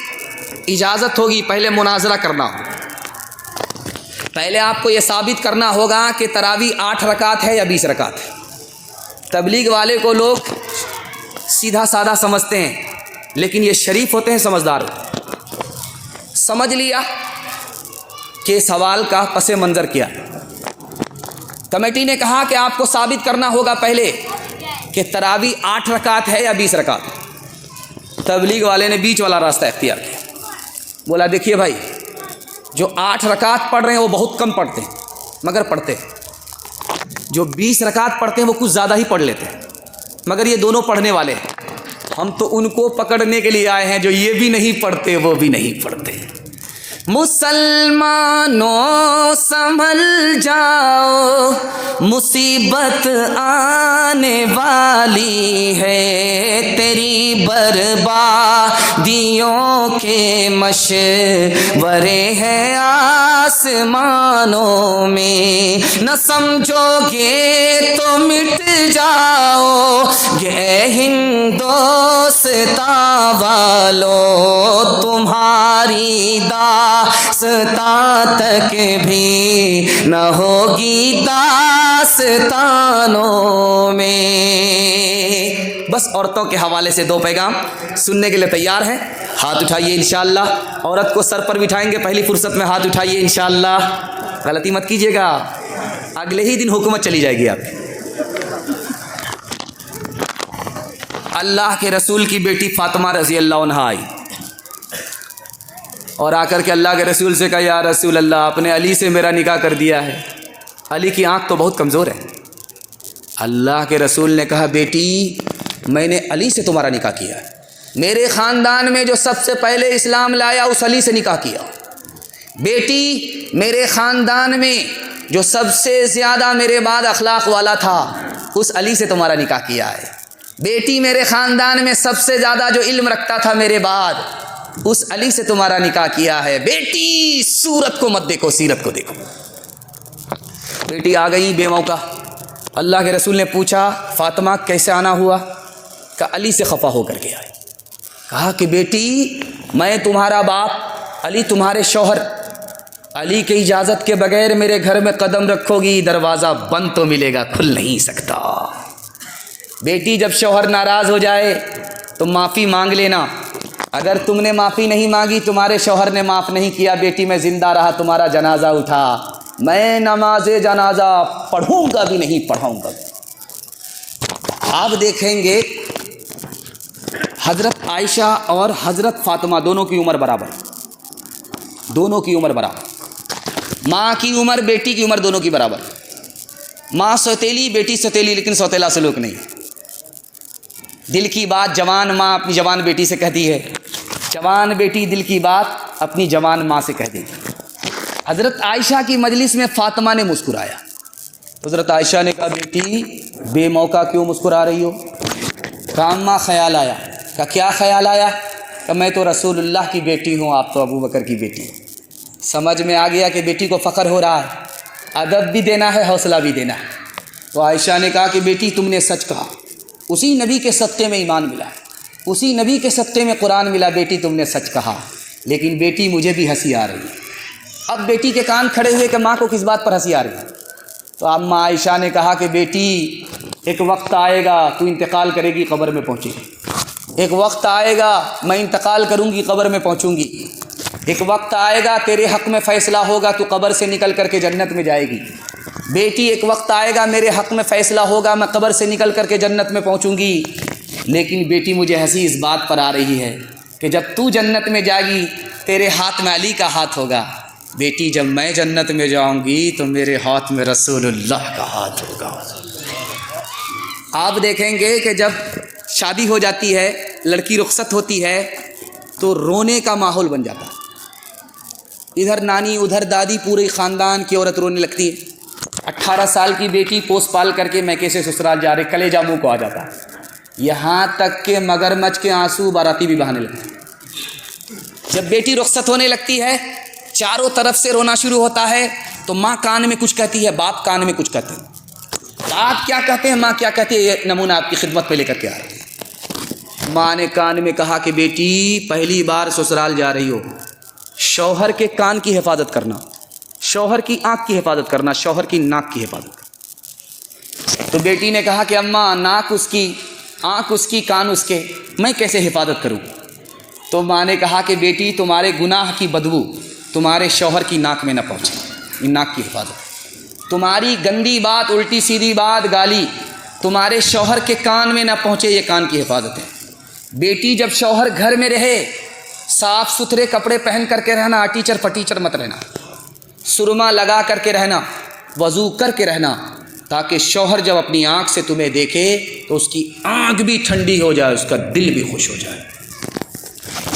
اجازت ہوگی، پہلے مناظرہ کرنا ہو، پہلے آپ کو یہ ثابت کرنا ہوگا کہ تراویح 8 رکعت ہے یا 20 رکعت ہے۔ تبلیغ والے کو لوگ سیدھا سادہ سمجھتے ہیں، لیکن یہ شریف ہوتے ہیں، سمجھدار ہوتے ہیں۔ سمجھ لیا کہ سوال کا پس منظر کیا، کمیٹی نے کہا کہ آپ کو ثابت کرنا ہوگا پہلے کہ تراویح 8 رکعت ہے یا 20 رکعت ہے۔ تبلیغ والے نے بیچ والا راستہ اختیار کیا، بولا دیکھیے بھائی، جو 8 رکعت پڑھ رہے ہیں وہ بہت کم پڑھتے ہیں مگر پڑھتے ہیں، جو 20 رکعت پڑھتے ہیں وہ کچھ زیادہ ہی پڑھ لیتے ہیں، مگر یہ دونوں پڑھنے والے ہیں، ہم تو ان کو پکڑنے کے لیے آئے ہیں جو یہ بھی نہیں پڑھتے وہ بھی نہیں پڑھتے۔ مسلمانوں سنبھل جاؤ، مصیبت آنے والی ہے، تیری بربادیوں کے مشورے ہیں آسمانوں میں، نہ سمجھو گے تو مٹ جاؤ گے ہندوستاں والو، تمہاری داستان تک بھی نہ ہوگی داستانوں میں۔ بس عورتوں کے حوالے سے 2 پیغام سننے کے لیے تیار ہیں؟ ہاتھ اٹھائیے انشاءاللہ۔ عورت کو سر پر بٹھائیں گے، پہلی فرصت میں ہاتھ اٹھائیے انشاءاللہ، غلطی مت کیجیے گا، اگلے ہی دن حکومت چلی جائے گی آپ کی۔ اللہ کے رسول کی بیٹی فاطمہ رضی اللہ عنہا آئی اور آ کر کے اللہ کے رسول سے کہا یا رسول اللہ، آپ نے علی سے میرا نکاح کر دیا ہے، علی کی آنکھ تو بہت کمزور ہے۔ اللہ کے رسول نے کہا بیٹی میں نے علی سے تمہارا نکاح کیا ہے، میرے خاندان میں جو سب سے پہلے اسلام لایا اس علی سے نکاح کیا، بیٹی میرے خاندان میں جو سب سے زیادہ میرے بعد اخلاق والا تھا اس علی سے تمہارا نکاح کیا ہے، بیٹی میرے خاندان میں سب سے زیادہ جو علم رکھتا تھا میرے بعد اس علی سے تمہارا نکاح کیا ہے، بیٹی صورت کو مت دیکھو سیرت کو دیکھو۔ بیٹی آ گئی بے موقع، اللہ کے رسول نے پوچھا فاطمہ کیسے آنا ہوا؟ کہ علی سے خفا ہو کر کے آئے۔ کہا کہ بیٹی میں تمہارا باپ، علی تمہارے شوہر، علی کی اجازت کے بغیر میرے گھر میں قدم رکھو گی دروازہ بند تو ملے گا، کھل نہیں سکتا۔ بیٹی جب شوہر ناراض ہو جائے تو معافی مانگ لینا، اگر تم نے معافی نہیں مانگی تمہارے شوہر نے معاف نہیں کیا، بیٹی میں زندہ رہا تمہارا جنازہ اٹھا، میں نماز جنازہ پڑھوں گا بھی نہیں پڑھاؤں گا۔ آپ دیکھیں گے حضرت عائشہ اور حضرت فاطمہ دونوں کی عمر برابر، دونوں کی عمر برابر، ماں کی عمر بیٹی کی عمر دونوں کی برابر، ماں سوتیلی بیٹی سوتیلی لیکن سوتیلا سلوک نہیں۔ دل کی بات جوان ماں اپنی جوان بیٹی سے کہتی ہے، جوان بیٹی دل کی بات اپنی جوان ماں سے کہہ دیتی۔ حضرت عائشہ کی مجلس میں فاطمہ نے مسکرایا، حضرت عائشہ نے کہا بیٹی بے موقع کیوں مسکرا رہی ہو؟ کاماں خیال آیا، کا کیا خیال آیا کہ میں تو رسول اللہ کی بیٹی ہوں، آپ تو ابو بکر کی بیٹی ہیں۔ سمجھ میں آ گیا کہ بیٹی کو فخر ہو رہا ہے، ادب بھی دینا ہے، حوصلہ بھی دینا ہے۔ تو عائشہ نے کہا کہ بیٹی تم نے سچ کہا، اسی نبی کے صدقے میں ایمان ملا، اسی نبی کے صدقے میں قرآن ملا، بیٹی تم نے سچ کہا، لیکن بیٹی مجھے بھی ہنسی آ رہی ہے۔ اب بیٹی کے کان کھڑے ہوئے کہ ماں کو کس بات پر ہنسی آ رہی ہے؟ تو اماں عائشہ نے کہا کہ بیٹی ایک وقت آئے گا تو انتقال کرے گی، قبر میں پہنچے گی، ایک وقت آئے گا میں انتقال کروں گی، قبر میں پہنچوں گی، ایک وقت آئے گا تیرے حق میں فیصلہ ہوگا تو قبر سے نکل کر کے جنت میں جائے گی۔ بیٹی ایک وقت آئے گا میرے حق میں فیصلہ ہوگا، میں قبر سے نکل کر کے جنت میں پہنچوں گی، لیکن بیٹی مجھے ہنسی اس بات پر آ رہی ہے کہ جب تو جنت میں جائے گی تیرے ہاتھ میں علی کا ہاتھ ہوگا، بیٹی جب میں جنت میں جاؤں گی تو میرے ہاتھ میں رسول اللہ کا ہاتھ ہوگا۔ آپ دیکھیں گے کہ جب شادی ہو جاتی ہے، لڑکی رخصت ہوتی ہے تو رونے کا ماحول بن جاتا ہے، ادھر نانی ادھر دادی، پورے خاندان کی عورت رونے لگتی ہے۔ 18 سال کی بیٹی پوس پال کر کے میکے سے سسرال جا رہے، کلیجہ منہ کو آ جاتا ہے، یہاں تک کہ مگرمچھ کے آنسو باراتی بھی بہانے لگتے ہیں۔ جب بیٹی رخصت ہونے لگتی ہے چاروں طرف سے رونا شروع ہوتا ہے، تو ماں کان میں کچھ کہتی ہے، باپ کان میں کچھ کہتے ہیں۔ آپ کیا کہتے ہیں، ماں کیا کہتی ہے، یہ نمونہ آپ کی خدمت پہ لے کر کے آ رہے ہیں۔ ماں نے کان میں کہا کہ بیٹی پہلی بار سسرال جا رہی ہو، شوہر کے کان کی حفاظت کرنا، شوہر کی آنکھ کی حفاظت کرنا، شوہر کی ناک کی حفاظت کرنا۔ تو بیٹی نے کہا کہ اماں ناک اس کی، آنکھ اس کی، کان اس کے، میں کیسے حفاظت کروں؟ تو ماں نے کہا کہ بیٹی تمہارے گناہ کی بدبو تمہارے شوہر کی ناک میں نہ پہنچے، یہ ناک کی حفاظت، تمہاری گندی بات، الٹی سیدھی بات، گالی تمہارے شوہر کے کان میں نہ پہنچے، یہ کان کی حفاظت ہے۔ بیٹی جب شوہر گھر میں رہے صاف ستھرے کپڑے پہن کر کے رہنا، ٹیچر پٹیچر مت رہنا، سرما لگا کر کے رہنا، وضو کر کے رہنا، تاکہ شوہر جب اپنی آنکھ سے تمہیں دیکھے تو اس کی آنکھ بھی ٹھنڈی ہو جائے، اس کا دل بھی خوش ہو جائے۔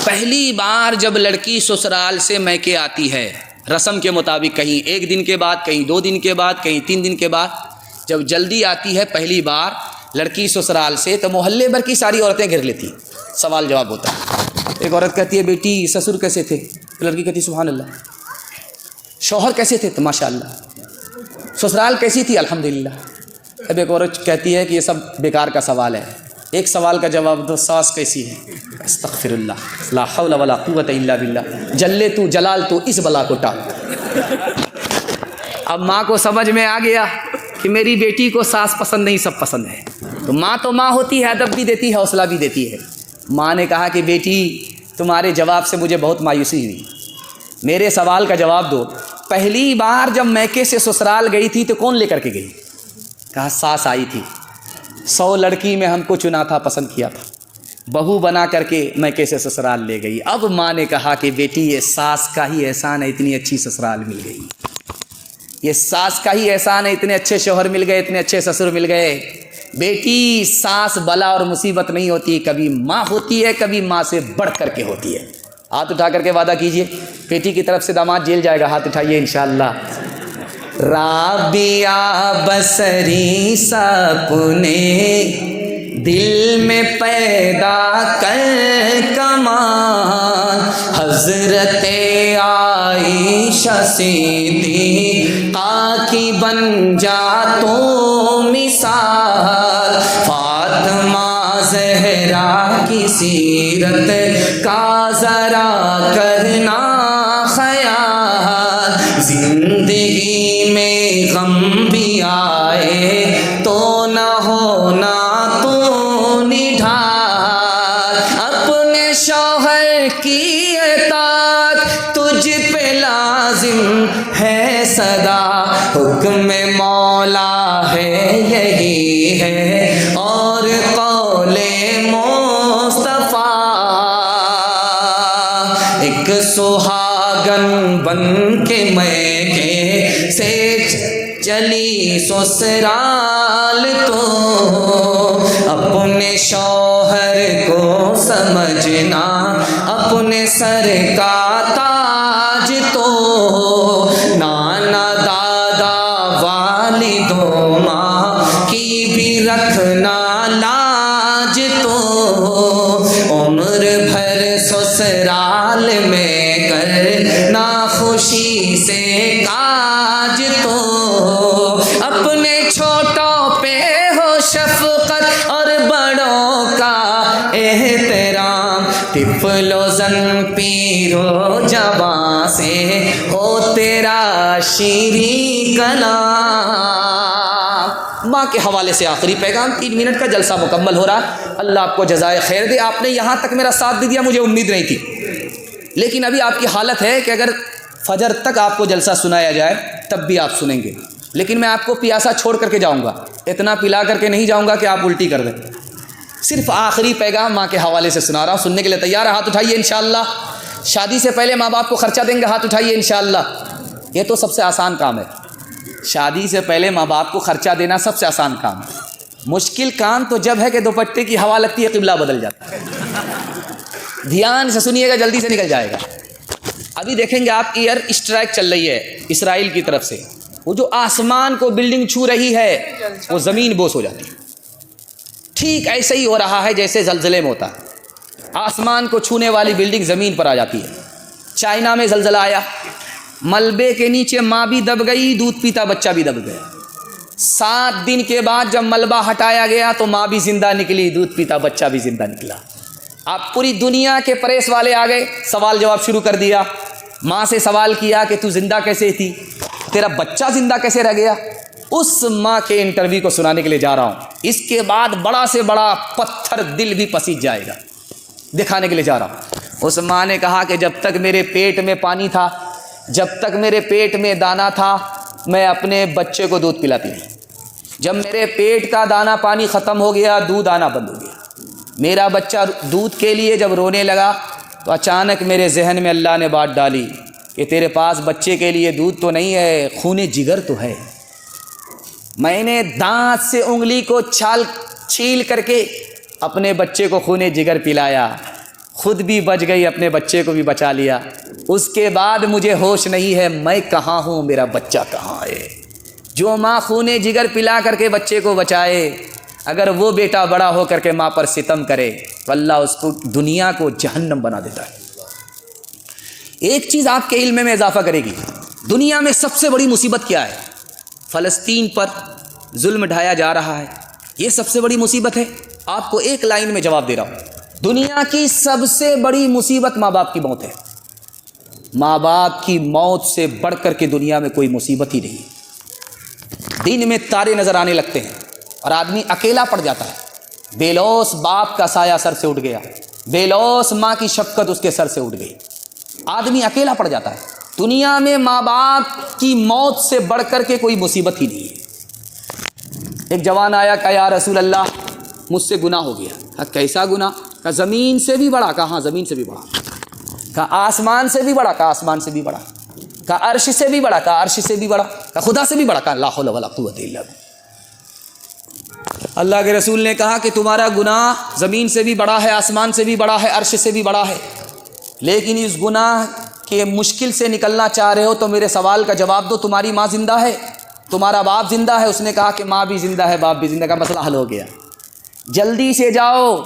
پہلی بار جب لڑکی سسرال سے میکے آتی ہے رسم کے مطابق، کہیں 1 دن کے بعد، کہیں 2 دن کے بعد، کہیں 3 دن کے بعد، جب جلدی آتی ہے پہلی بار لڑکی سسرال سے تو محلے بھر کی ساری عورتیں گھر لیتی ہیں، سوال جواب ہوتا ہے۔ ایک عورت کہتی ہے بیٹی سسر کیسے تھے؟ لڑکی کہتی ہے سبحان اللہ۔ شوہر کیسے تھے؟ تو ماشاء اللہ۔ سسرال کیسی تھی؟ الحمدللہ۔ اب ایک عورت کہتی ہے کہ یہ سب بیکار کا سوال ہے، ایک سوال کا جواب دو، ساس کیسی ہے؟ استغفر اللہ، لا حول ولا قوت الا باللہ، جلے تو جلال تو اس بلا کو ٹال۔ اب ماں کو سمجھ میں آ گیا کہ میری بیٹی کو ساس پسند نہیں، سب پسند ہے۔ تو ماں ہوتی ہے، ادب بھی دیتی ہے، حوصلہ بھی دیتی ہے۔ ماں نے کہا کہ بیٹی تمہارے جواب سے مجھے بہت مایوسی ہوئی، میرے سوال کا جواب دو، پہلی بار جب میکے سے سسرال گئی تھی تو کون لے کر کے گئی؟ کہا ساس آئی تھی، 100 لڑکی میں ہم کو چنا تھا، پسند کیا تھا، بہو بنا کر کے میکے سے سسرال لے گئی۔ اب ماں نے کہا کہ بیٹی یہ ساس کا ہی احسان ہے، اتنی اچھی سسرال مل گئی، یہ ساس کا ہی احسان ہے، اتنے اچھے شوہر مل گئے، اتنے اچھے سسر مل گئے۔ بیٹی ساس بلا اور مصیبت نہیں ہوتی، کبھی ماں ہوتی ہے، کبھی ماں سے بڑھ کر کے ہوتی ہے۔ ہاتھ اٹھا کر کے وعدہ کیجئے، بیٹی کی طرف سے داماد جیل جائے گا، ہاتھ اٹھائیے انشاءاللہ۔ رابعہ بصری سپنے دل میں پیدا کر کمال، حضرت عائشہ صدیقہ کی بن جا تو مثال، فاطمہ زہرا کی سیرت کا ذرا کرنا خیال، زندگی میں غم بھی آئے تو نہ ہونا تو نڈھال، اپنے شوہر کی اطاعت تجھ پہ لازم ہے سدا، حکم مولا ہے یہی ہے اور قول مصطفیٰ، ایک سہاگن بن کے میکے سے چلی سسرال تو، اپنے شوہر کو سمجھنا اپنے سر کا تاج تو، نانا دادا والد و ماں کی بھی رکھنا لاج تو، طفل و زن پیر و جوان سے ہو تیرا شیریں کلام۔ ماں کے حوالے سے آخری پیغام، 3 منٹ کا جلسہ مکمل ہو رہا ہے۔ اللہ آپ کو جزائے خیر دے، آپ نے یہاں تک میرا ساتھ دے دیا، مجھے امید نہیں تھی، لیکن ابھی آپ کی حالت ہے کہ اگر فجر تک آپ کو جلسہ سنایا جائے تب بھی آپ سنیں گے، لیکن میں آپ کو پیاسا چھوڑ کر کے جاؤں گا، اتنا پلا کر کے نہیں جاؤں گا کہ آپ الٹی کر دیں۔ صرف آخری پیغام ماں کے حوالے سے سنا رہا ہوں، سننے کے لیے تیار ہے؟ ہاتھ اٹھائیے انشاءاللہ۔ شادی سے پہلے ماں باپ کو خرچہ دیں گے؟ ہاتھ اٹھائیے انشاءاللہ۔ یہ تو سب سے آسان کام ہے، شادی سے پہلے ماں باپ کو خرچہ دینا سب سے آسان کام ہے۔ مشکل کام تو جب ہے کہ دوپٹے کی ہوا لگتی ہے قبلہ بدل جاتا ہے۔ دھیان سے سنیے گا، جلدی سے نکل جائے گا۔ ابھی دیکھیں گے آپ، ایئر اسٹرائک چل رہی ہے اسرائیل کی طرف سے، وہ جو آسمان کو بلڈنگ چھو رہی ہے وہ زمین بوس ہو جاتی ہے۔ ٹھیک ایسے ہی ہو رہا ہے جیسے زلزلے میں ہوتا ہے، آسمان کو چھونے والی بلڈنگ زمین پر آ جاتی ہے۔ چائنا میں زلزلہ آیا، ملبے کے نیچے ماں بھی دب گئی، دودھ پیتا بچہ بھی دب گیا۔ 7 دن کے بعد جب ملبہ ہٹایا گیا تو ماں بھی زندہ نکلی، دودھ پیتا بچہ بھی زندہ نکلا۔ اب پوری دنیا کے پریس والے آ گئے، سوال جواب شروع کر دیا۔ ماں سے سوال کیا کہ تو زندہ کیسے تھی، تیرا بچہ زندہ کیسے رہ گیا؟ اس ماں کے انٹرویو کو سنانے کے لیے جا رہا ہوں۔ اس کے بعد بڑا سے بڑا پتھر دل بھی پسیج جائے گا، دکھانے کے لیے جا رہا ہوں۔ اس ماں نے کہا کہ جب تک میرے پیٹ میں پانی تھا، جب تک میرے پیٹ میں دانا تھا، میں اپنے بچے کو دودھ پلاتی تھی۔ جب میرے پیٹ کا دانا پانی ختم ہو گیا، دودھ آنا بند ہو گیا۔ میرا بچہ دودھ کے لیے جب رونے لگا تو اچانک میرے ذہن میں اللہ نے بات ڈالی کہ تیرے پاس بچے کے لیے دودھ تو نہیں ہے، خون جگر تو ہے۔ میں نے دانت سے انگلی کو چھیل کر کے اپنے بچے کو خون جگر پلایا، خود بھی بچ گئی، اپنے بچے کو بھی بچا لیا۔ اس کے بعد مجھے ہوش نہیں ہے میں کہاں ہوں، میرا بچہ کہاں ہے۔ جو ماں خون جگر پلا کر کے بچے کو بچائے، اگر وہ بیٹا بڑا ہو کر کے ماں پر ستم کرے تو اللہ اس کو دنیا کو جہنم بنا دیتا ہے۔ ایک چیز آپ کے علم میں اضافہ کرے گی، دنیا میں سب سے بڑی مصیبت کیا ہے؟ فلسطین پر ظلم ڈھایا جا رہا ہے، یہ سب سے بڑی مصیبت ہے۔ آپ کو ایک لائن میں جواب دے رہا ہوں، دنیا کی سب سے بڑی مصیبت ماں باپ کی موت ہے۔ ماں باپ کی موت سے بڑھ کر کے دنیا میں کوئی مصیبت ہی نہیں۔ دن میں تارے نظر آنے لگتے ہیں اور آدمی اکیلا پڑ جاتا ہے۔ بے لوث باپ کا سایہ سر سے اٹھ گیا، بے لوث ماں کی شفقت اس کے سر سے اٹھ گئی، آدمی اکیلا پڑ جاتا ہے۔ دنیا میں ماں باپ کی موت سے بڑھ کر کے کوئی مصیبت ہی نہیں ہے۔ ایک جوان آیا، کہا یا رسول اللہ مجھ سے گناہ ہو گیا۔ کہا کیسا گناہ؟ کہا زمین سے بھی بڑا۔ کہا ہاں زمین سے بھی بڑا۔ کہا آسمان سے بھی بڑا؟ کہا آسمان سے بھی بڑا۔ کہا عرش سے بھی بڑا؟ کہا عرش سے بھی بڑا۔ کہا خدا سے بھی بڑا؟ کہا لا حول ولا قوت الا باللہ۔ اللہ کے رسول نے کہا کہ تمہارا گناہ زمین سے بھی بڑا ہے، آسمان سے بھی بڑا ہے، عرش سے بھی بڑا ہے، لیکن اس گناہ کے مشکل سے نکلنا چاہ رہے ہو تو میرے سوال کا جواب دو، تمہاری ماں زندہ ہے، تمہارا باپ زندہ ہے؟ اس نے کہا کہ ماں بھی زندہ ہے، باپ بھی زندہ ہے۔ کا مسئلہ حل ہو گیا۔ جلدی سے جاؤ،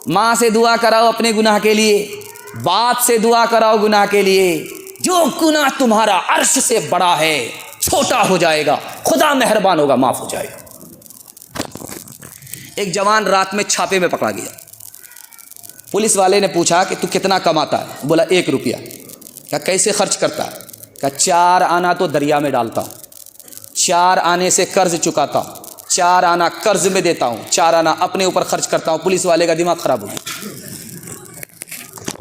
ماں سے دعا کراؤ اپنے گناہ کے لیے، باپ سے دعا کراؤ گناہ کے لیے۔ جو گناہ تمہارا عرش سے بڑا ہے چھوٹا ہو جائے گا، خدا مہربان ہوگا، معاف ہو جائے گا۔ ایک جوان رات میں چھاپے میں پکڑا گیا، پولیس والے نے پوچھا کہ تو کتنا کماتا ہے؟ بولا 1 روپیہ۔ کہا کیسے خرچ کرتا ہے؟ کہا 4 آنا تو دریا میں ڈالتا ہوں، 4 آنے سے قرض چکاتا ہوں، 4 آنا قرض میں دیتا ہوں، 4 آنا اپنے اوپر خرچ کرتا ہوں۔ پولیس والے کا دماغ خراب ہو گیا،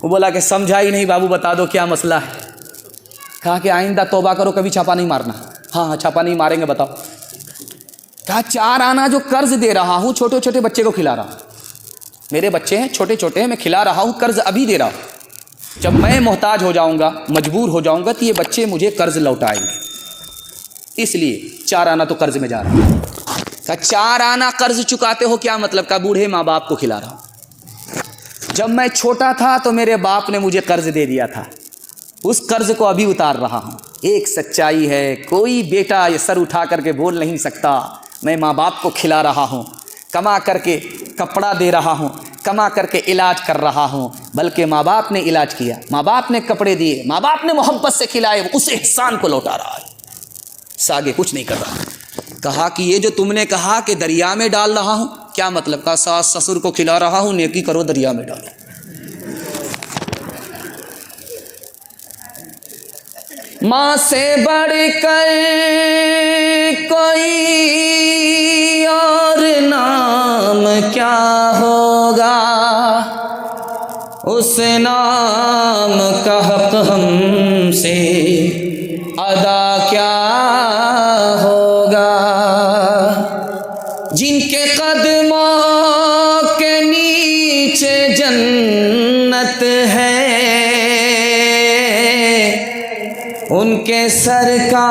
وہ بولا کہ سمجھا ہی نہیں بابو، بتا دو کیا مسئلہ ہے۔ کہا کہ آئندہ توبہ کرو، کبھی چھاپا نہیں مارنا۔ ہاں چھاپا نہیں ماریں گے، بتاؤ۔ کہا 4 آنا جو قرض دے رہا ہوں، چھوٹے چھوٹے بچے کو کھلا رہا ہوں، میرے بچے ہیں چھوٹے چھوٹے ہیں، میں کھلا رہا ہوں، قرض ابھی دے رہا ہوں، جب میں محتاج ہو جاؤں گا، مجبور ہو جاؤں گا تو یہ بچے مجھے قرض لوٹائیں گے، اس لیے 4 آنا تو قرض میں جا رہا ہوں۔ کہا 4 آنا قرض چکاتے ہو کیا مطلب؟ کا بوڑھے ماں باپ کو کھلا رہا ہوں، جب میں چھوٹا تھا تو میرے باپ نے مجھے قرض دے دیا تھا، اس قرض کو ابھی اتار رہا ہوں۔ ایک سچائی ہے، کوئی بیٹا یہ سر اٹھا کر کے بول نہیں سکتا میں ماں باپ کو کھلا رہا ہوں، کما کر کے کپڑا دے رہا ہوں، کما کر کے علاج کر رہا ہوں، بلکہ ماں باپ نے علاج کیا، ماں باپ نے کپڑے دیے، ماں باپ نے محبت سے کھلائے، اس احسان کو لوٹا رہا ہے، اس آگے کچھ نہیں کر رہا۔ کہا کہ یہ جو تم نے کہا کہ دریا میں ڈال رہا ہوں، کیا مطلب؟ کہا ساس سسر کو کھلا رہا ہوں، نیکی کرو دریا میں ڈالو۔ ماں سے بڑھ کر کوئی اور نام کیا ہوگا، اس نام کا حق ہم سے ادا کیا ہوگا۔ جن کے قدموں کے نیچے جنت ہے، ان کے سر کا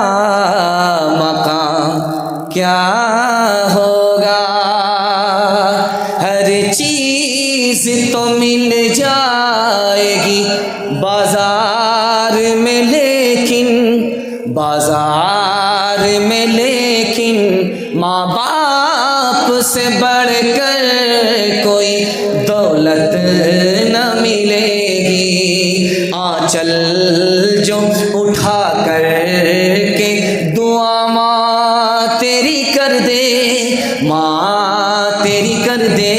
مقام کیا ہوگا۔ ہر چیز تو مل جائے گی بازار میں، لیکن ماں باپ سے بڑھ کر کوئی دولت نہ ملے گی۔ آنچل جو اٹھا کر کے دعا ماں تیری کر دے، ماں تیری کر دے،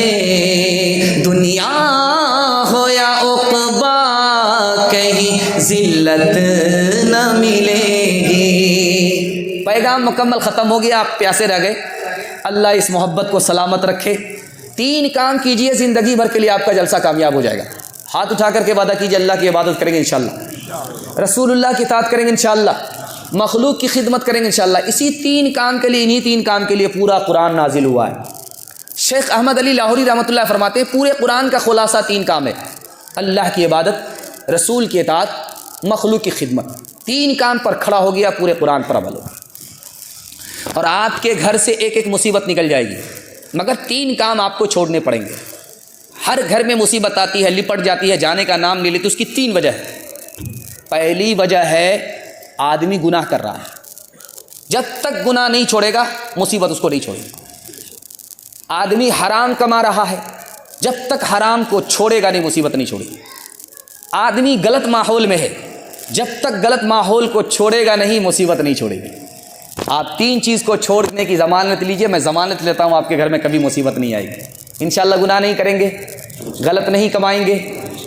دنیا ہو یا عقبا کہیں ذلت نہ ملے گی۔ پیغام مکمل ختم ہو گیا، آپ پیاسے رہ گئے۔ اللہ اس محبت کو سلامت رکھے۔ 3 کام کیجئے، زندگی بھر کے لیے آپ کا جلسہ کامیاب ہو جائے گا۔ ہاتھ اٹھا کر کے وعدہ کیجئے، اللہ کی عبادت کریں گے انشاءاللہ، رسول اللہ کی اطاعت کریں گے انشاءاللہ، مخلوق کی خدمت کریں گے انشاءاللہ۔ اسی 3 کام کے لیے، انہی 3 کام کے لیے پورا قرآن نازل ہوا ہے۔ شیخ احمد علی لاہوری رحمۃ اللہ فرماتے ہیں پورے قرآن کا خلاصہ 3 کام ہے: اللہ کی عبادت، رسول کی اطاعت، مخلوق کی خدمت۔ 3 کام پر کھڑا ہو گیا، پورے قرآن پر عمل ہوگا، اور آپ کے گھر سے ایک ایک مصیبت نکل جائے گی، مگر 3 کام آپ کو چھوڑنے پڑیں گے۔ ہر گھر میں مصیبت آتی ہے، لپٹ جاتی ہے، جانے کا نام نہیں لیتی، اس کی 3 وجہ ہے۔ پہلی وجہ ہے آدمی گناہ کر رہا ہے، جب تک گناہ نہیں چھوڑے گا مصیبت اس کو نہیں چھوڑے گی۔ آدمی حرام کما رہا ہے، جب تک حرام کو چھوڑے گا نہیں مصیبت نہیں چھوڑے گی۔ آدمی غلط ماحول میں ہے، جب تک غلط ماحول کو چھوڑے گا نہیں مصیبت نہیں چھوڑے گی۔ آپ 3 چیز کو چھوڑنے کی ضمانت لیجئے، میں ضمانت لیتا ہوں آپ کے گھر میں کبھی مصیبت نہیں آئے گی انشاءاللہ۔ گناہ نہیں کریں گے، غلط نہیں کمائیں گے،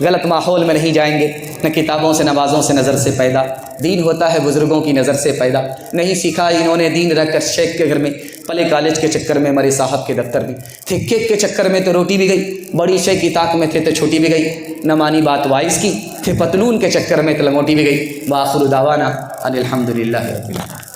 غلط ماحول میں نہیں جائیں گے، نہ کتابوں سے نمازوں سے نظر سے پیدا، دین ہوتا ہے بزرگوں کی نظر سے پیدا۔ نہیں سیکھا انہوں نے دین رکھ کر شیخ کے گھر میں، پلے کالج کے چکر میں، مرے صاحب کے دفتر میں تھے، کیک کے چکر میں تو روٹی بھی گئی، بڑی شے کی طاق میں تھے تو چھوٹی بھی گئی، نہ مانی بات وائس کی، تھے پتلون کے چکر میں تو لنگوٹی بھی گئی۔ وآخر دعوانا ان الحمدللہ رب العالمین۔